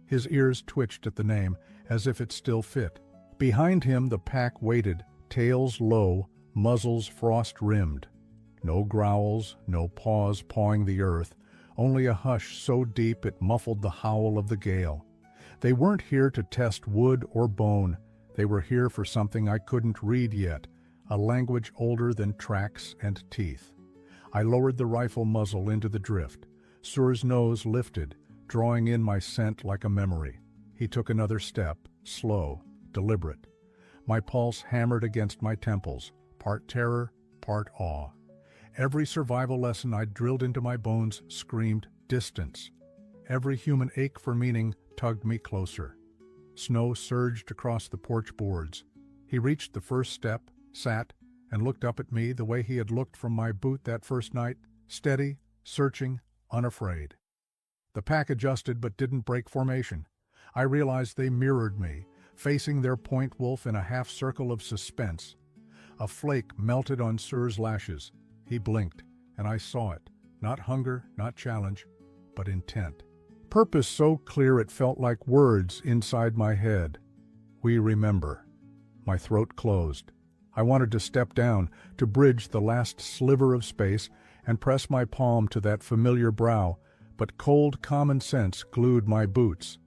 [SPEAKER 2] His ears twitched at the name, as if it still fit. Behind him the pack waited, tails low, muzzles frost-rimmed. No growls, no paws pawing the earth, only a hush so deep it muffled the howl of the gale. They weren't here to test wood or bone. They were here for something I couldn't read yet, a language older than tracks and teeth. I lowered the rifle muzzle into the drift. Sur's nose lifted, drawing in my scent like a memory. He took another step, slow, deliberate. My pulse hammered against my temples, part terror, part awe. Every survival lesson I'd drilled into my bones screamed distance. Every human ache for meaning tugged me closer. Snow surged across the porch boards. He reached the first step, sat, and looked up at me the way he had looked from my boot that first night, steady, searching, unafraid. The pack adjusted but didn't break formation. I realized they mirrored me, facing their point wolf in a half-circle of suspense. A flake melted on Sur's lashes. He blinked, and I saw it. Not hunger, not challenge, but intent. Purpose so clear it felt like words inside my head. "We remember." My throat closed. I wanted to step down, to bridge the last sliver of space, and press my palm to that familiar brow, but cold common sense glued my boots.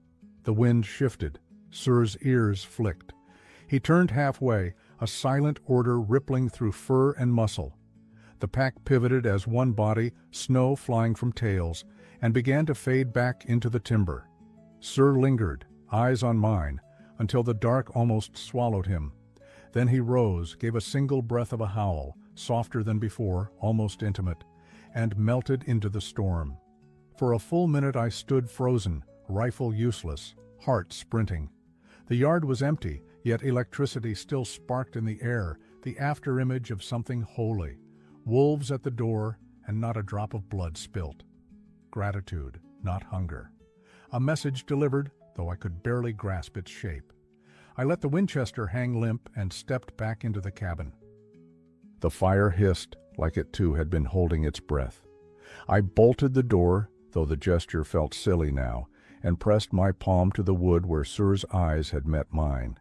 [SPEAKER 2] The wind shifted. Sur's ears flicked. He turned halfway, a silent order rippling through fur and muscle. The pack pivoted as one body, snow flying from tails, and began to fade back into the timber. Sur lingered, eyes on mine, until the dark almost swallowed him. Then he rose, gave a single breath of a howl, softer than before, almost intimate, and melted into the storm. For a full minute I stood frozen, rifle useless, heart sprinting. The yard was empty, yet electricity still sparked in the air, the afterimage of something holy. Wolves at the door, and not a drop of blood spilt. Gratitude, not hunger. A message delivered, though I could barely grasp its shape. I let the Winchester hang limp and stepped back into the cabin. The fire hissed like it too had been holding its breath. I bolted the door, though the gesture felt silly now, and pressed my palm to the wood where Sir's eyes had met mine.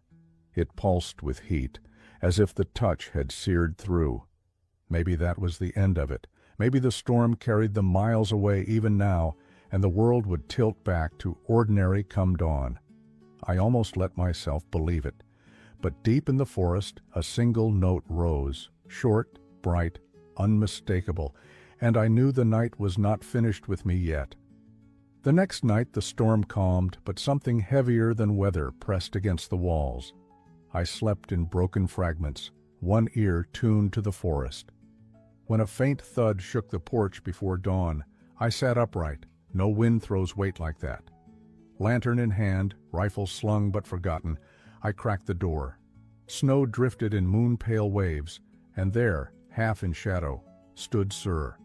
[SPEAKER 2] It pulsed with heat, as if the touch had seared through. Maybe that was the end of it. Maybe the storm carried them miles away even now, and the world would tilt back to ordinary come dawn. I almost let myself believe it. But deep in the forest, a single note rose, short, bright, unmistakable, and I knew the night was not finished with me yet. The next night the storm calmed, but something heavier than weather pressed against the walls. I slept in broken fragments, one ear tuned to the forest. When a faint thud shook the porch before dawn, I sat upright. No wind throws weight like that. Lantern in hand, rifle slung but forgotten, I cracked the door. Snow drifted in moon-pale waves, and there, half in shadow, stood Sir.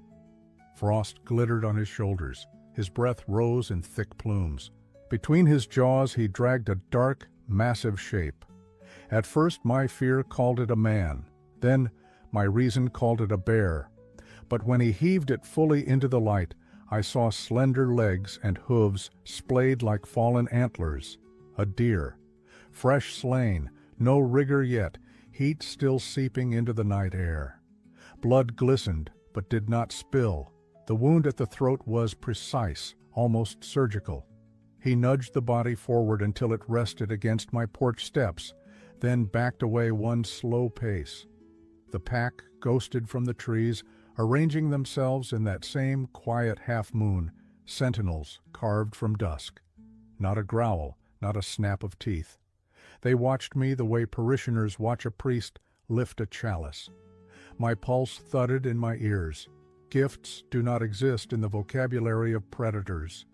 [SPEAKER 2] Frost glittered on his shoulders. His breath rose in thick plumes. Between his jaws he dragged a dark, massive shape. At first my fear called it a man. Then my reason called it a bear. But when he heaved it fully into the light, I saw slender legs and hooves splayed like fallen antlers. A deer. Fresh slain, no rigor yet, heat still seeping into the night air. Blood glistened, but did not spill. The wound at the throat was precise, almost surgical. He nudged the body forward until it rested against my porch steps, then backed away one slow pace. The pack ghosted from the trees, arranging themselves in that same quiet half-moon, sentinels carved from dusk. Not a growl, not a snap of teeth. They watched me the way parishioners watch a priest lift a chalice. My pulse thudded in my ears. Gifts do not exist in the vocabulary of predators.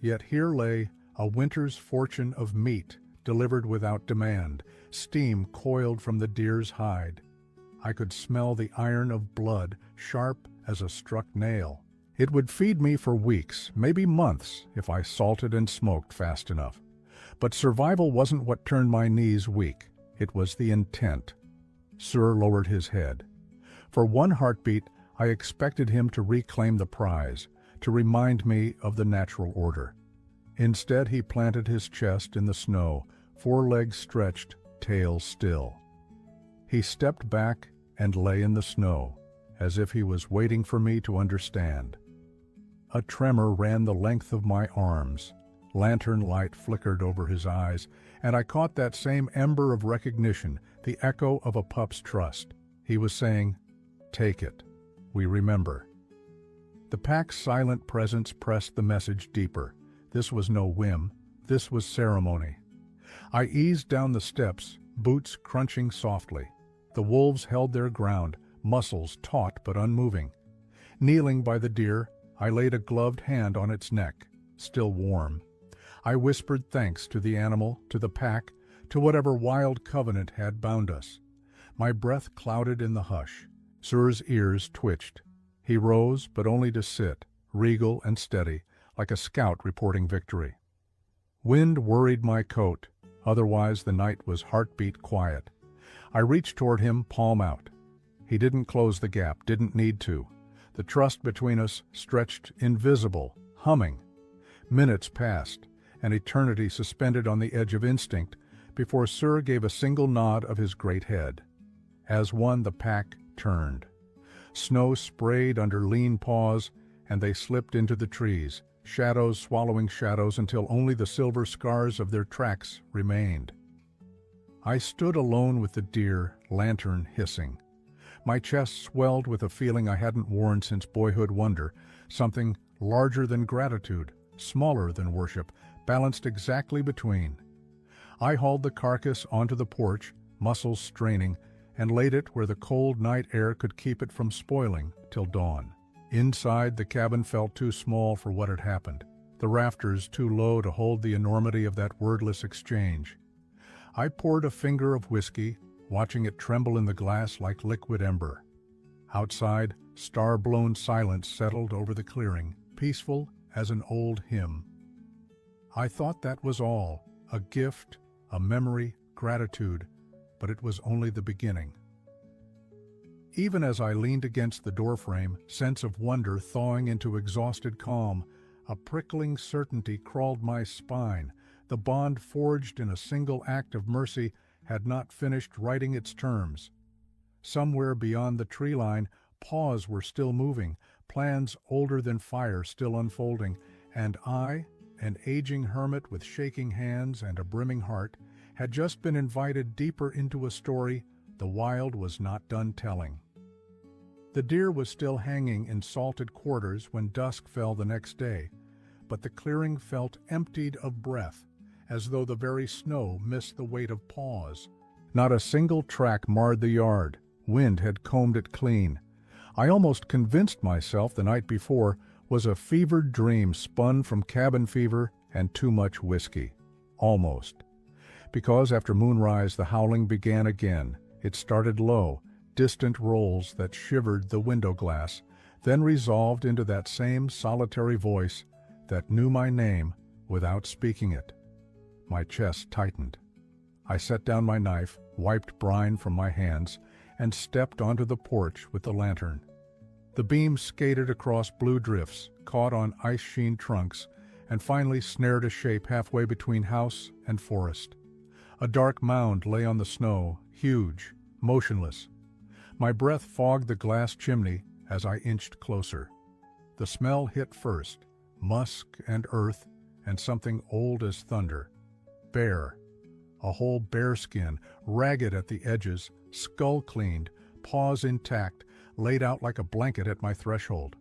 [SPEAKER 2] Yet here lay a winter's fortune of meat delivered without demand, steam coiled from the deer's hide. I could smell the iron of blood, sharp as a struck nail. It would feed me for weeks, maybe months, if I salted and smoked fast enough. But survival wasn't what turned my knees weak. It was the intent. Sir lowered his head. For one heartbeat, I expected him to reclaim the prize, to remind me of the natural order. Instead, he planted his chest in the snow, forelegs stretched, tail still. He stepped back and lay in the snow, as if he was waiting for me to understand. A tremor ran the length of my arms. Lantern light flickered over his eyes, and I caught that same ember of recognition, the echo of a pup's trust. He was saying, "Take it. We remember." The pack's silent presence pressed the message deeper. This was no whim. This was ceremony. I eased down the steps, boots crunching softly. The wolves held their ground, muscles taut but unmoving. Kneeling by the deer, I laid a gloved hand on its neck, still warm. I whispered thanks to the animal, to the pack, to whatever wild covenant had bound us. My breath clouded in the hush. Sir's ears twitched. He rose, but only to sit, regal and steady, like a scout reporting victory. Wind worried my coat. Otherwise the night was heartbeat quiet. I reached toward him, palm out. He didn't close the gap, didn't need to. The trust between us stretched invisible, humming. Minutes passed, an eternity suspended on the edge of instinct, before Sir gave a single nod of his great head. As one, the pack turned. Snow sprayed under lean paws, and they slipped into the trees, shadows swallowing shadows until only the silver scars of their tracks remained. I stood alone with the deer, lantern hissing. My chest swelled with a feeling I hadn't worn since boyhood wonder, something larger than gratitude, smaller than worship, balanced exactly between. I hauled the carcass onto the porch, muscles straining, and laid it where the cold night air could keep it from spoiling till dawn. Inside, the cabin felt too small for what had happened, the rafters too low to hold the enormity of that wordless exchange. I poured a finger of whiskey, watching it tremble in the glass like liquid ember. Outside, star-blown silence settled over the clearing, peaceful as an old hymn. I thought that was all, a gift, a memory gratitude, but it was only the beginning. Even as I leaned against the doorframe, sense of wonder thawing into exhausted calm, a prickling certainty crawled my spine. The bond forged in a single act of mercy had not finished writing its terms. Somewhere beyond the tree line, paws were still moving, plans older than fire still unfolding, and I, an aging hermit with shaking hands and a brimming heart, had just been invited deeper into a story the wild was not done telling. The deer was still hanging in salted quarters when dusk fell the next day, but the clearing felt emptied of breath, as though the very snow missed the weight of paws. Not a single track marred the yard. Wind had combed it clean. I almost convinced myself the night before was a fevered dream spun from cabin fever and too much whiskey. Almost. Because after moonrise the howling began again. It started low, distant rolls that shivered the window glass, then resolved into that same solitary voice that knew my name without speaking it. My chest tightened. I set down my knife, wiped brine from my hands, and stepped onto the porch with the lantern. The beam skated across blue drifts, caught on ice-sheen trunks, and finally snared a shape halfway between house and forest. A dark mound lay on the snow, huge, motionless. My breath fogged the glass chimney as I inched closer. The smell hit first, musk and earth and something old as thunder. Bear. A whole bearskin, ragged at the edges, skull cleaned, paws intact, laid out like a blanket at my threshold.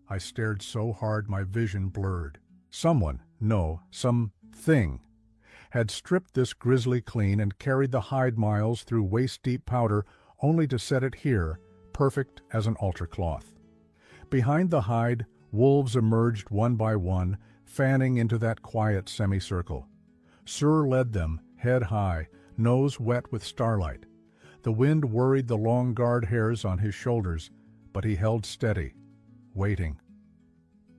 [SPEAKER 2] I stared so hard my vision blurred. Someone, no, something, had stripped this grizzly clean and carried the hide miles through waist-deep powder only to set it here, perfect as an altar cloth. Behind the hide, wolves emerged one by one, fanning into that quiet semicircle. Sur led them, head high, nose wet with starlight. The wind worried the long guard hairs on his shoulders, but he held steady, waiting.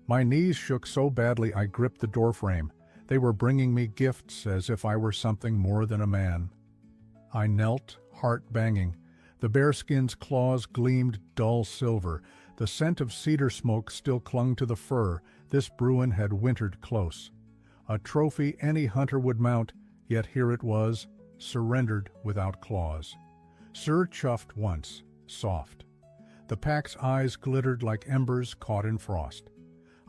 [SPEAKER 2] My knees shook so badly I gripped the doorframe. They were bringing me gifts as if I were something more than a man. I knelt, heart banging. The bearskin's claws gleamed dull silver. The scent of cedar smoke still clung to the fur. This Bruin had wintered close. A trophy any hunter would mount, yet here it was, surrendered without claws. Sur chuffed once, soft. The pack's eyes glittered like embers caught in frost.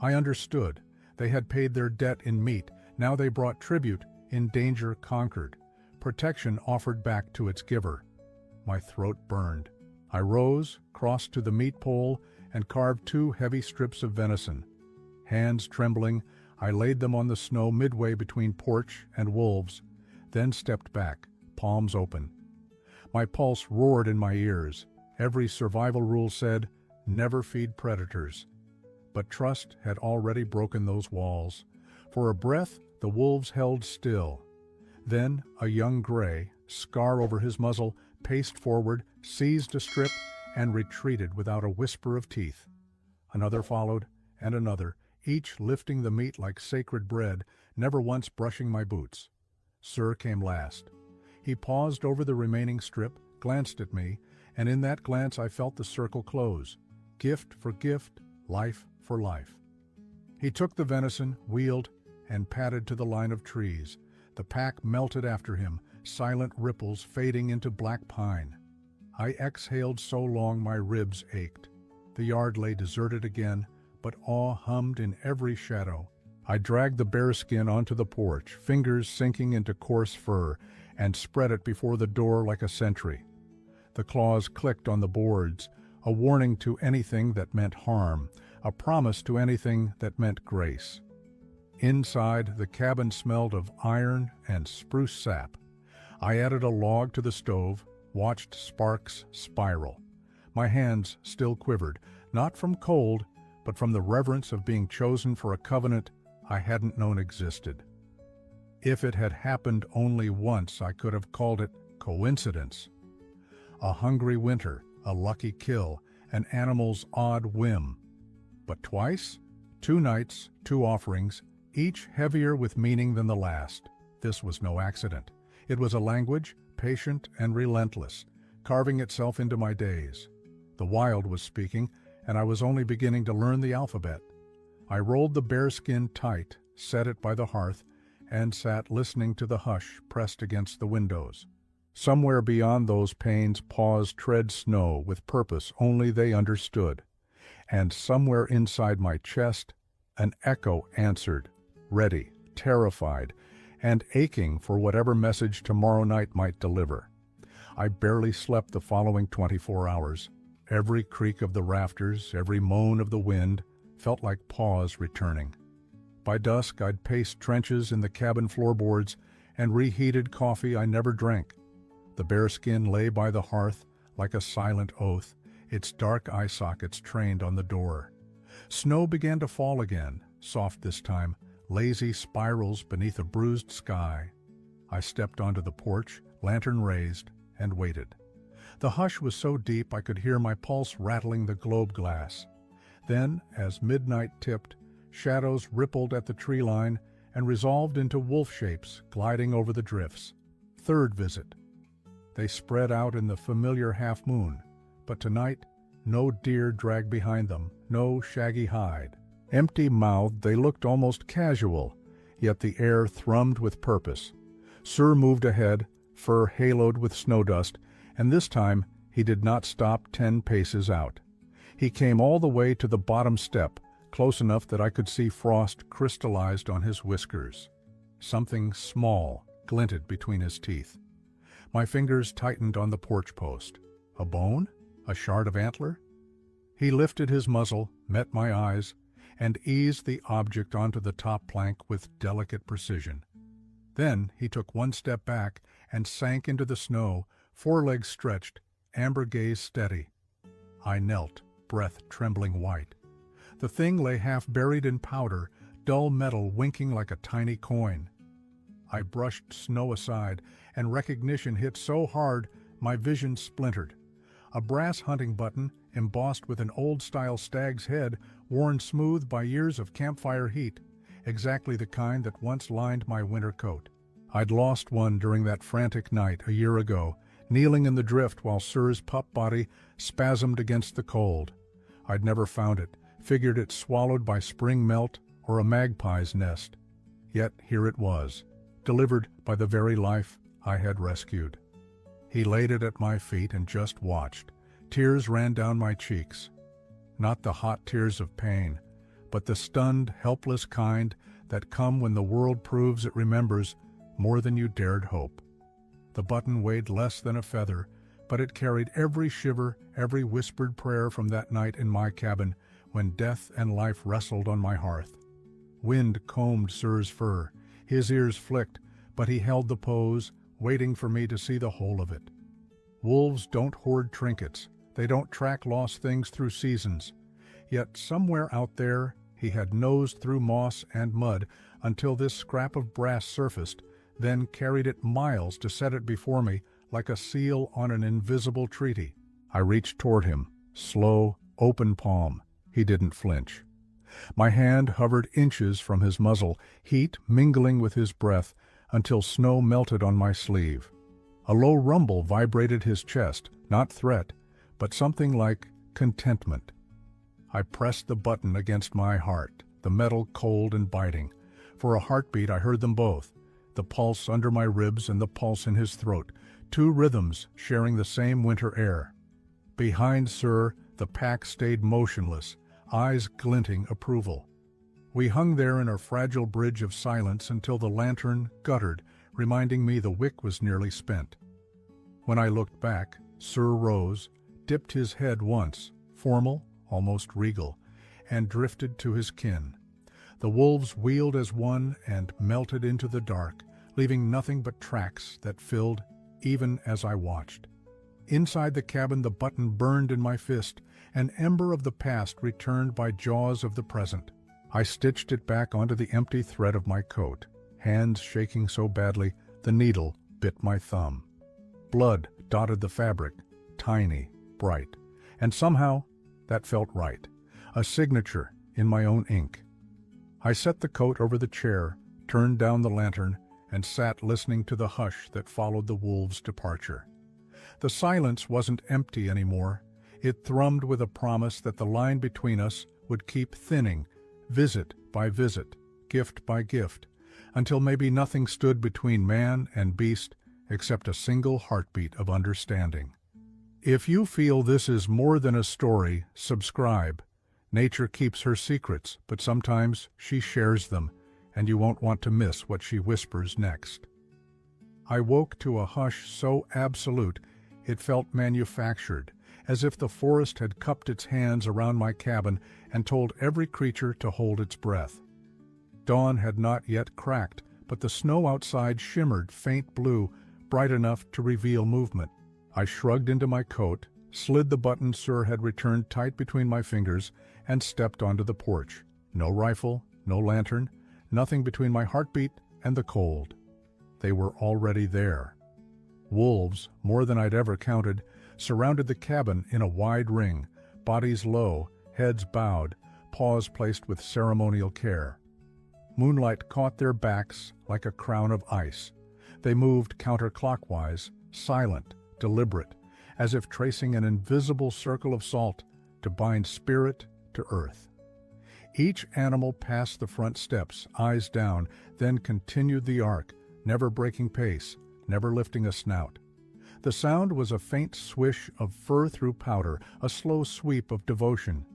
[SPEAKER 2] I understood. They had paid their debt in meat. Now they brought tribute in danger conquered, protection offered back to its giver. My throat burned. I rose, crossed to the meat pole, and carved 2 heavy strips of venison. Hands trembling, I laid them on the snow midway between porch and wolves, then stepped back, palms open. My pulse roared in my ears. Every survival rule said, never feed predators. But trust had already broken those walls. For a breath, the wolves held still. Then a young gray, scar over his muzzle, paced forward, seized a strip, and retreated without a whisper of teeth. Another followed, and another, each lifting the meat like sacred bread, never once brushing my boots. Sur came last. He paused over the remaining strip, glanced at me, and in that glance I felt the circle close. Gift for gift, life for life. He took the venison, wheeled, and padded to the line of trees. The pack melted after him, silent ripples fading into black pine. I exhaled so long my ribs ached. The yard lay deserted again, but awe hummed in every shadow. I dragged the bearskin onto the porch, fingers sinking into coarse fur, and spread it before the door like a sentry. The claws clicked on the boards, a warning to anything that meant harm, a promise to anything that meant grace. Inside, the cabin smelled of iron and spruce sap. I added a log to the stove, watched sparks spiral. My hands still quivered, not from cold, but from the reverence of being chosen for a covenant I hadn't known existed. If it had happened only once, I could have called it coincidence. A hungry winter, a lucky kill, an animal's odd whim. But twice? 2 nights, 2 offerings, each heavier with meaning than the last. This was no accident. It was a language, patient and relentless, carving itself into my days. The wild was speaking, and I was only beginning to learn the alphabet. I rolled the bearskin tight, set it by the hearth, and sat listening to the hush pressed against the windows. Somewhere beyond those panes paws tread snow with purpose only they understood. And somewhere inside my chest, an echo answered, ready, terrified, and aching for whatever message tomorrow night might deliver. I barely slept the following 24 hours. Every creak of the rafters, every moan of the wind, felt like paws returning. By dusk, I'd paced trenches in the cabin floorboards and reheated coffee I never drank. The bearskin lay by the hearth like a silent oath, its dark eye sockets trained on the door. Snow began to fall again, soft this time, lazy spirals beneath a bruised sky. I stepped onto the porch, lantern raised, and waited. The hush was so deep I could hear my pulse rattling the globe glass. Then, as midnight tipped, shadows rippled at the tree line and resolved into wolf shapes gliding over the drifts. Third visit. They spread out in the familiar half-moon, but tonight, no deer dragged behind them, no shaggy hide. Empty-mouthed, they looked almost casual, yet the air thrummed with purpose. Sir moved ahead, fur haloed with snow dust, and this time he did not stop 10 paces out. He came all the way to the bottom step, close enough that I could see frost crystallized on his whiskers. Something small glinted between his teeth. My fingers tightened on the porch post. A bone? A shard of antler? He lifted his muzzle, met my eyes, and eased the object onto the top plank with delicate precision. Then he took one step back and sank into the snow, forelegs stretched, amber gaze steady. I knelt, breath trembling white. The thing lay half buried in powder, dull metal winking like a tiny coin. I brushed snow aside, and recognition hit so hard my vision splintered. A brass hunting button, embossed with an old-style stag's head, worn smooth by years of campfire heat, exactly the kind that once lined my winter coat. I'd lost one during that frantic night a year ago, kneeling in the drift while Sir's pup body spasmed against the cold. I'd never found it, figured it swallowed by spring melt or a magpie's nest. Yet here it was, delivered by the very life I had rescued. He laid it at my feet and just watched. Tears ran down my cheeks. Not the hot tears of pain, but the stunned, helpless kind that come when the world proves it remembers more than you dared hope. The button weighed less than a feather, but it carried every shiver, every whispered prayer from that night in my cabin when death and life wrestled on my hearth. Wind combed Sir's fur. His ears flicked, but he held the pose, waiting for me to see the whole of it. Wolves don't hoard trinkets. They don't track lost things through seasons. Yet somewhere out there, he had nosed through moss and mud until this scrap of brass surfaced, then carried it miles to set it before me like a seal on an invisible treaty. I reached toward him, slow, open palm. He didn't flinch. My hand hovered inches from his muzzle, heat mingling with his breath, until snow melted on my sleeve. A low rumble vibrated his chest, not threat, but something like contentment. I pressed the button against my heart, the metal cold and biting. For a heartbeat I heard them both, the pulse under my ribs and the pulse in his throat, two rhythms sharing the same winter air. Behind Sir, the pack stayed motionless, eyes glinting approval. We hung there in our fragile bridge of silence until the lantern guttered, reminding me the wick was nearly spent. When I looked back, Sir rose, dipped his head once, formal, almost regal, and drifted to his kin. The wolves wheeled as one and melted into the dark, leaving nothing but tracks that filled even as I watched. Inside the cabin the button burned in my fist, an ember of the past returned by jaws of the present. I stitched it back onto the empty thread of my coat, hands shaking so badly the needle bit my thumb. Blood dotted the fabric, tiny, bright, and somehow that felt right, a signature in my own ink. I set the coat over the chair, turned down the lantern, and sat listening to the hush that followed the wolves' departure. The silence wasn't empty anymore. It thrummed with a promise that the line between us would keep thinning, visit by visit, gift by gift, until maybe nothing stood between man and beast except a single heartbeat of understanding. If you feel this is more than a story, subscribe. Nature keeps her secrets, but sometimes she shares them, and you won't want to miss what she whispers next. I woke to a hush so absolute it felt manufactured, as if the forest had cupped its hands around my cabin and told every creature to hold its breath. Dawn had not yet cracked, but the snow outside shimmered faint blue, bright enough to reveal movement. I shrugged into my coat, slid the button Sir had returned tight between my fingers, and stepped onto the porch. No rifle, no lantern, nothing between my heartbeat and the cold. They were already there. Wolves, more than I'd ever counted, surrounded the cabin in a wide ring, bodies low, heads bowed, paws placed with ceremonial care. Moonlight caught their backs like a crown of ice. They moved counterclockwise, silent, deliberate, as if tracing an invisible circle of salt to bind spirit to earth. Each animal passed the front steps, eyes down, then continued the arc, never breaking pace, never lifting a snout. The sound was a faint swish of fur through powder, a slow sweep of devotion.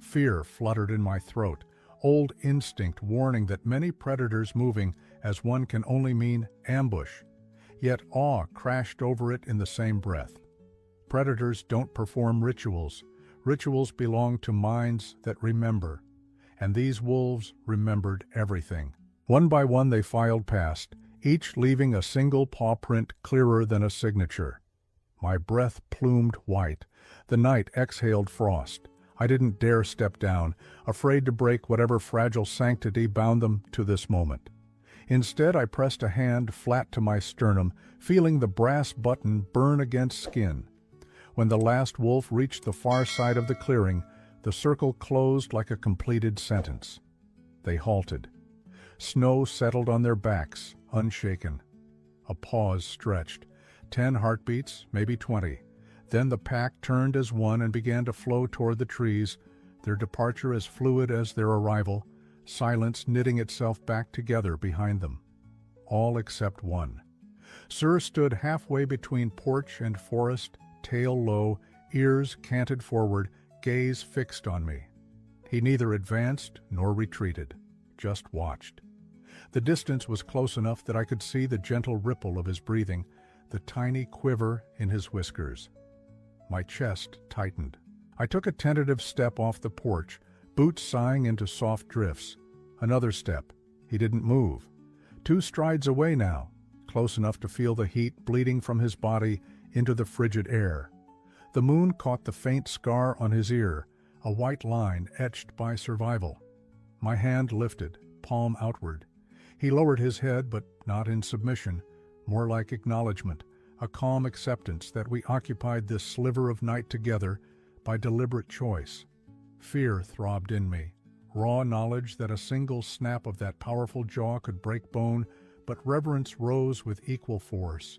[SPEAKER 2] Fear fluttered in my throat, old instinct warning that many predators moving as one can only mean ambush. Yet awe crashed over it in the same breath. Predators don't perform rituals. Rituals belong to minds that remember. And these wolves remembered everything. One by one they filed past, each leaving a single paw print clearer than a signature. My breath plumed white. The night exhaled frost. I didn't dare step down, afraid to break whatever fragile sanctity bound them to this moment. Instead, I pressed a hand flat to my sternum, feeling the brass button burn against skin. When the last wolf reached the far side of the clearing, the circle closed like a completed sentence. They halted. Snow settled on their backs, unshaken. A pause stretched. 10 heartbeats, maybe 20. Then the pack turned as one and began to flow toward the trees, their departure as fluid as their arrival, silence knitting itself back together behind them. All except one. Sir stood halfway between porch and forest, tail low, ears canted forward, gaze fixed on me. He neither advanced nor retreated, just watched. The distance was close enough that I could see the gentle ripple of his breathing, the tiny quiver in his whiskers. My chest tightened. I took a tentative step off the porch, boots sighing into soft drifts. Another step. He didn't move. 2 strides away now, close enough to feel the heat bleeding from his body into the frigid air. The moon caught the faint scar on his ear, a white line etched by survival. My hand lifted, palm outward. He lowered his head, but not in submission, more like acknowledgement, a calm acceptance that we occupied this sliver of night together by deliberate choice. Fear throbbed in me, raw knowledge that a single snap of that powerful jaw could break bone, but reverence rose with equal force.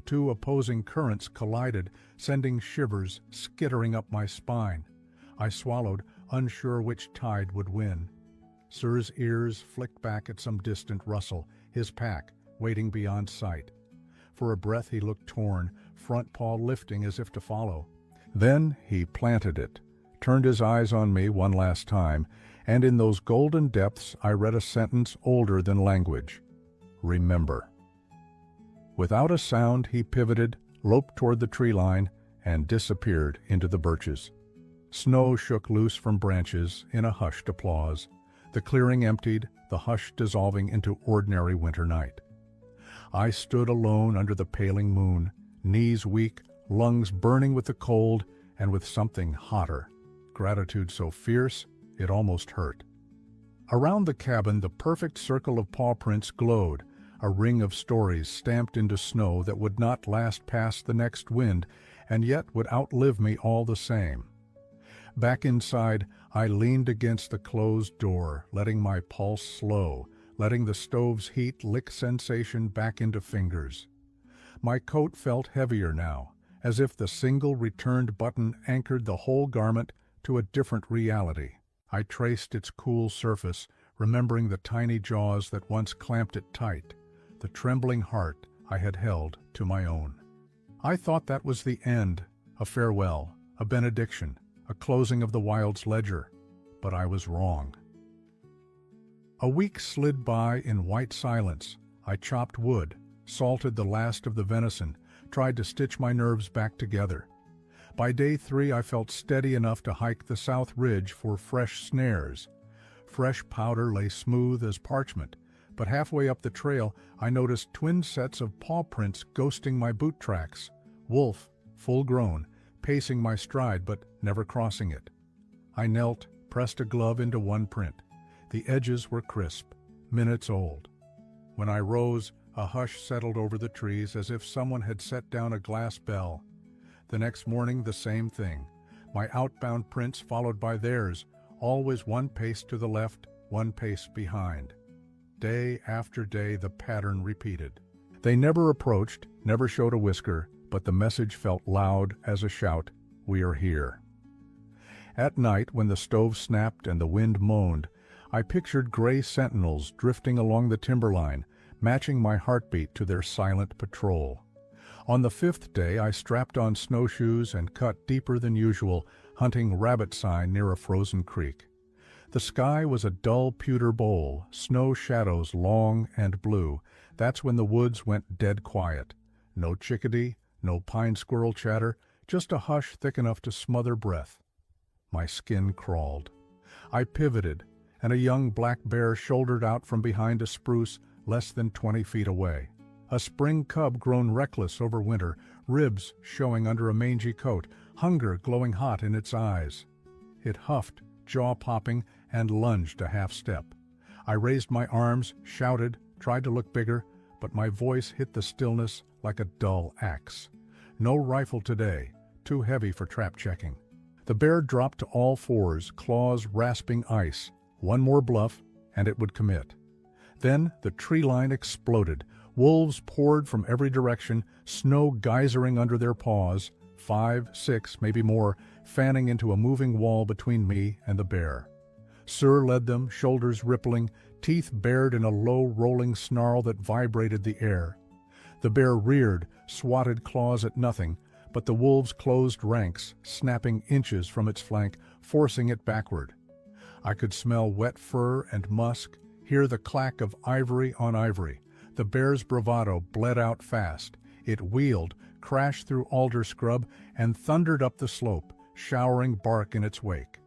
[SPEAKER 2] 2 opposing currents collided, sending shivers skittering up my spine. I swallowed, unsure which tide would win. Sir's ears flicked back at some distant rustle, his pack waiting beyond sight. For a breath he looked torn, front paw lifting as if to follow. Then he planted it, turned his eyes on me one last time, and in those golden depths I read a sentence older than language. Remember. Without a sound he pivoted, loped toward the tree line, and disappeared into the birches. Snow shook loose from branches in a hushed applause. The clearing emptied, the hush dissolving into ordinary winter night. I stood alone under the paling moon, knees weak, lungs burning with the cold and with something hotter, gratitude so fierce it almost hurt. Around the cabin the perfect circle of paw prints glowed, a ring of stories stamped into snow that would not last past the next wind and yet would outlive me all the same. Back inside, I leaned against the closed door, letting my pulse slow, letting the stove's heat lick sensation back into fingers. My coat felt heavier now, as if the single returned button anchored the whole garment to a different reality. I traced its cool surface, remembering the tiny jaws that once clamped it tight, the trembling heart I had held to my own. I thought that was the end, a farewell, a benediction, a closing of the wild's ledger, but I was wrong. A week slid by in white silence. I chopped wood, salted the last of the venison, tried to stitch my nerves back together. By day 3 I felt steady enough to hike the south ridge for fresh snares. Fresh powder lay smooth as parchment, but halfway up the trail I noticed twin sets of paw prints ghosting my boot tracks. Wolf, full grown, pacing my stride but never crossing it. I knelt, pressed a glove into one print. The edges were crisp, minutes old. When I rose, a hush settled over the trees as if someone had set down a glass bell. The next morning, the same thing. My outbound prints followed by theirs, always one pace to the left, one pace behind. Day after day, the pattern repeated. They never approached, never showed a whisker, but the message felt loud as a shout, "We are here." At night, when the stove snapped and the wind moaned, I pictured gray sentinels drifting along the timberline, matching my heartbeat to their silent patrol. On the 5th day, I strapped on snowshoes and cut deeper than usual, hunting rabbit sign near a frozen creek. The sky was a dull pewter bowl, snow shadows long and blue. That's when the woods went dead quiet. No chickadee, no pine squirrel chatter, just a hush thick enough to smother breath. My skin crawled. I pivoted, and a young black bear shouldered out from behind a spruce less than 20 feet away. A spring cub grown reckless over winter, ribs showing under a mangy coat, hunger glowing hot in its eyes. It huffed, jaw popping, and lunged a half step. I raised my arms, shouted, tried to look bigger, but my voice hit the stillness like a dull axe. No rifle today, too heavy for trap checking. The bear dropped to all fours, claws rasping ice. One more bluff, and it would commit. Then the tree line exploded. Wolves poured from every direction, snow geysering under their paws, 5, 6, maybe more, fanning into a moving wall between me and the bear. Sur led them, shoulders rippling, teeth bared in a low, rolling snarl that vibrated the air. The bear reared, swatted claws at nothing, but the wolves closed ranks, snapping inches from its flank, forcing it backward. I could smell wet fur and musk, hear the clack of ivory on ivory. The bear's bravado bled out fast. It wheeled, crashed through alder scrub, and thundered up the slope, showering bark in its wake.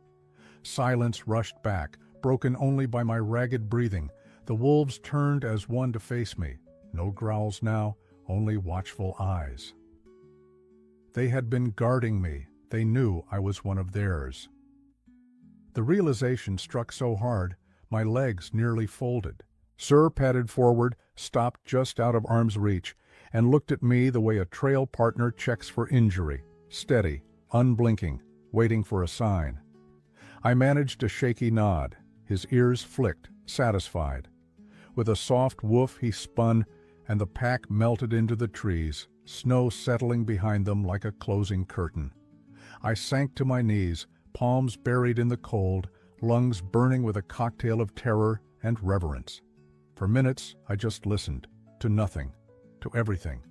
[SPEAKER 2] Silence rushed back, broken only by my ragged breathing. The wolves turned as one to face me. No growls now, only watchful eyes. They had been guarding me. They knew I was one of theirs. The realization struck so hard, my legs nearly folded. Sur padded forward, stopped just out of arm's reach, and looked at me the way a trail partner checks for injury, steady, unblinking, waiting for a sign. I managed a shaky nod. His ears flicked, satisfied. With a soft woof he spun, and the pack melted into the trees, snow settling behind them like a closing curtain. I sank to my knees, palms buried in the cold, lungs burning with a cocktail of terror and reverence. For minutes, I just listened, to nothing, to everything.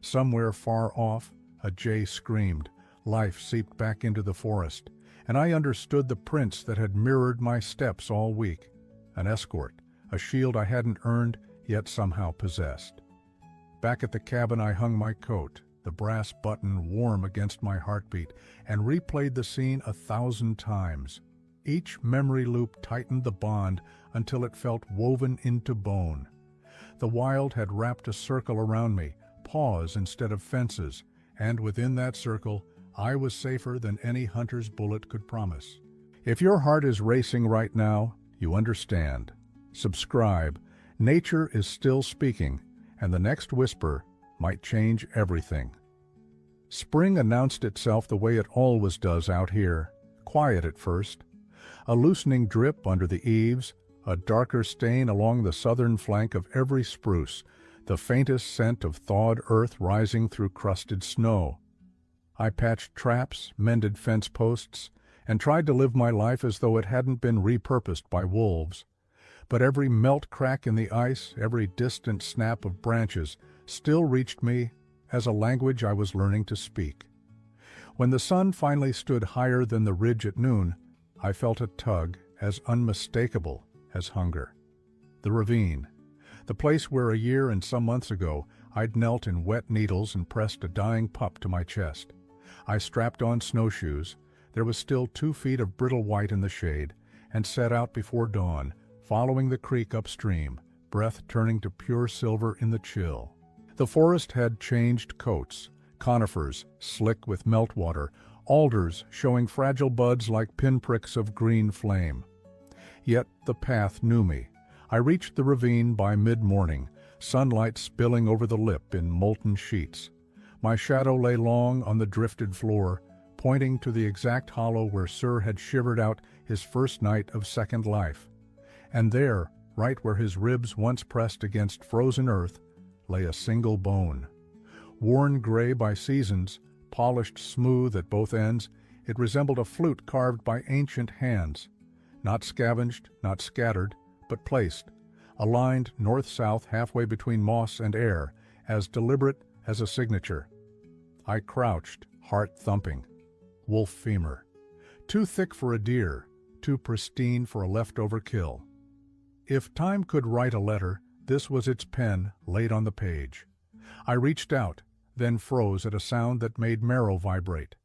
[SPEAKER 2] Somewhere far off, a jay screamed, life seeped back into the forest, and I understood the prints that had mirrored my steps all week. An escort, a shield I hadn't earned, yet somehow possessed. Back at the cabin I hung my coat, the brass button warm against my heartbeat, and replayed the scene 1,000 times. Each memory loop tightened the bond until it felt woven into bone. The wild had wrapped a circle around me, paws instead of fences, and within that circle, I was safer than any hunter's bullet could promise. If your heart is racing right now, you understand. Subscribe. Nature is still speaking, and the next whisper might change everything. Spring announced itself the way it always does out here, quiet at first. A loosening drip under the eaves, a darker stain along the southern flank of every spruce, the faintest scent of thawed earth rising through crusted snow. I patched traps, mended fence posts, and tried to live my life as though it hadn't been repurposed by wolves. But every melt crack in the ice, every distant snap of branches, still reached me as a language I was learning to speak. When the sun finally stood higher than the ridge at noon, I felt a tug as unmistakable as hunger. The ravine, the place where a year and some months ago I'd knelt in wet needles and pressed a dying pup to my chest. I strapped on snowshoes, there was still 2 feet of brittle white in the shade, and set out before dawn, following the creek upstream, breath turning to pure silver in the chill. The forest had changed coats, conifers slick with meltwater, alders showing fragile buds like pinpricks of green flame. Yet the path knew me. I reached the ravine by mid-morning, sunlight spilling over the lip in molten sheets. My shadow lay long on the drifted floor, pointing to the exact hollow where Sir had shivered out his first night of second life. And there, right where his ribs once pressed against frozen earth, lay a single bone. Worn gray by seasons, polished smooth at both ends, it resembled a flute carved by ancient hands. Not scavenged, not scattered, but placed, aligned north-south halfway between moss and air, as deliberate as a signature. I crouched, heart thumping. Wolf femur. Too thick for a deer, too pristine for a leftover kill. If time could write a letter, this was its pen laid on the page. I reached out, then froze at a sound that made marrow vibrate.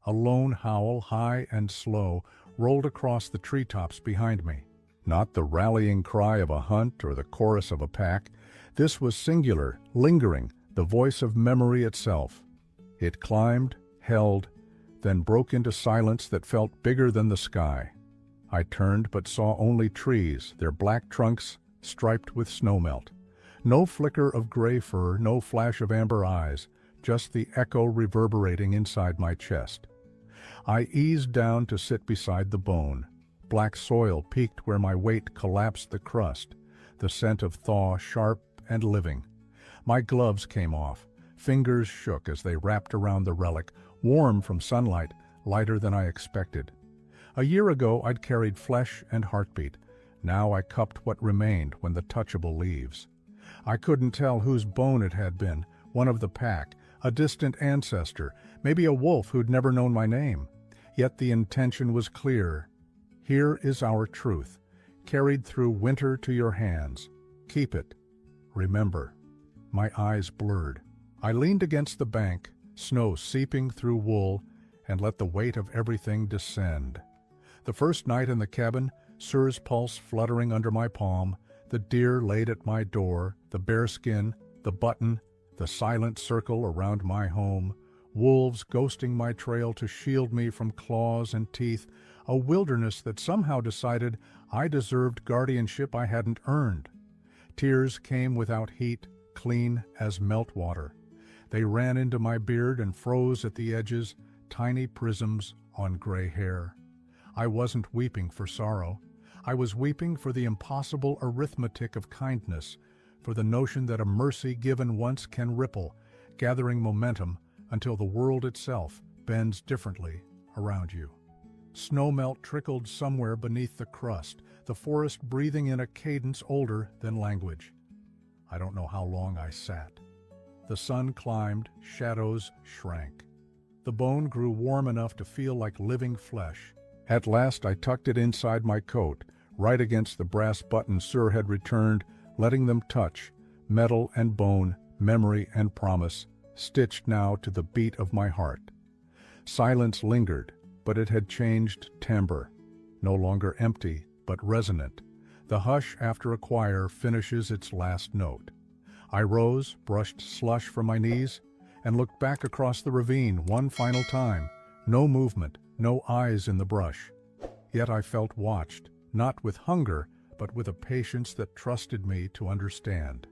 [SPEAKER 2] A lone howl, high and slow, rolled across the treetops behind me. Not the rallying cry of a hunt or the chorus of a pack. This was singular, lingering, the voice of memory itself. It climbed, held, then broke into silence that felt bigger than the sky. I turned but saw only trees, their black trunks striped with snowmelt. No flicker of gray fur, no flash of amber eyes, just the echo reverberating inside my chest. I eased down to sit beside the bone. Black soil peaked where my weight collapsed the crust, the scent of thaw sharp and living. My gloves came off. Fingers shook as they wrapped around the relic, warm from sunlight, lighter than I expected. A year ago I'd carried flesh and heartbeat. Now I cupped what remained when the touchable leaves. I couldn't tell whose bone it had been, one of the pack, a distant ancestor, maybe a wolf who'd never known my name. Yet the intention was clear. Here is our truth, carried through winter to your hands. Keep it. Remember. My eyes blurred. I leaned against the bank, snow seeping through wool, and let the weight of everything descend. The first night in the cabin, Sir's pulse fluttering under my palm, the deer laid at my door, the bearskin, the button, the silent circle around my home, wolves ghosting my trail to shield me from claws and teeth, a wilderness that somehow decided I deserved guardianship I hadn't earned. Tears came without heat, clean as meltwater. They ran into my beard and froze at the edges, tiny prisms on gray hair. I wasn't weeping for sorrow. I was weeping for the impossible arithmetic of kindness, for the notion that a mercy given once can ripple, gathering momentum until the world itself bends differently around you. Snowmelt trickled somewhere beneath the crust, the forest breathing in a cadence older than language. I don't know how long I sat. The sun climbed, shadows shrank. The bone grew warm enough to feel like living flesh. At last I tucked it inside my coat, right against the brass buttons Sir had returned, letting them touch, metal and bone, memory and promise, stitched now to the beat of my heart. Silence lingered, but it had changed timbre, no longer empty, but resonant. The hush after a choir finishes its last note. I rose, brushed slush from my knees, and looked back across the ravine one final time. No movement, no eyes in the brush. Yet I felt watched, not with hunger, but with a patience that trusted me to understand.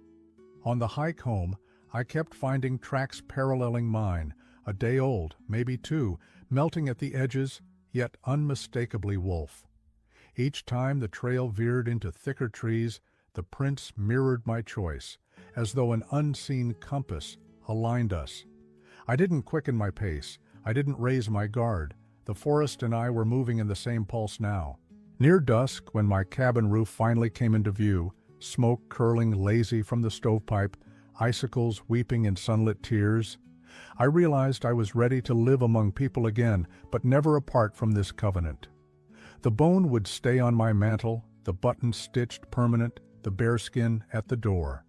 [SPEAKER 2] On the hike home, I kept finding tracks paralleling mine, a day old, maybe two, melting at the edges, yet unmistakably wolf. Each time the trail veered into thicker trees, the prints mirrored my choice, as though an unseen compass aligned us. I didn't quicken my pace. I didn't raise my guard. The forest and I were moving in the same pulse now. Near dusk, when my cabin roof finally came into view, smoke curling lazy from the stovepipe, icicles weeping in sunlit tears, I realized I was ready to live among people again, but never apart from this covenant. The bone would stay on my mantle, the button stitched permanent, the bearskin at the door.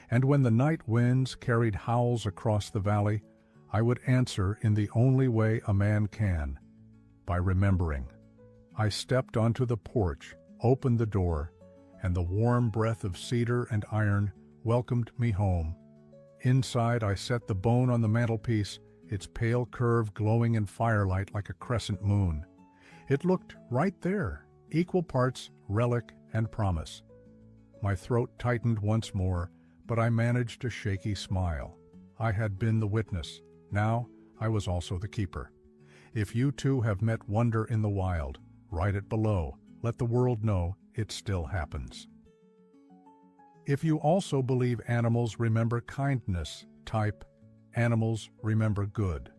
[SPEAKER 2] And when the night winds carried howls across the valley, I would answer in the only way a man can, by remembering. I stepped onto the porch, opened the door, and the warm breath of cedar and iron welcomed me home. Inside, I set the bone on the mantelpiece, its pale curve glowing in firelight like a crescent moon. It looked right there, equal parts relic and promise. My throat tightened once more, but I managed a shaky smile. I had been the witness. Now I was also the keeper. If you too have met wonder in the wild, write it below. Let the world know it still happens. If you also believe animals remember kindness, type animals remember good.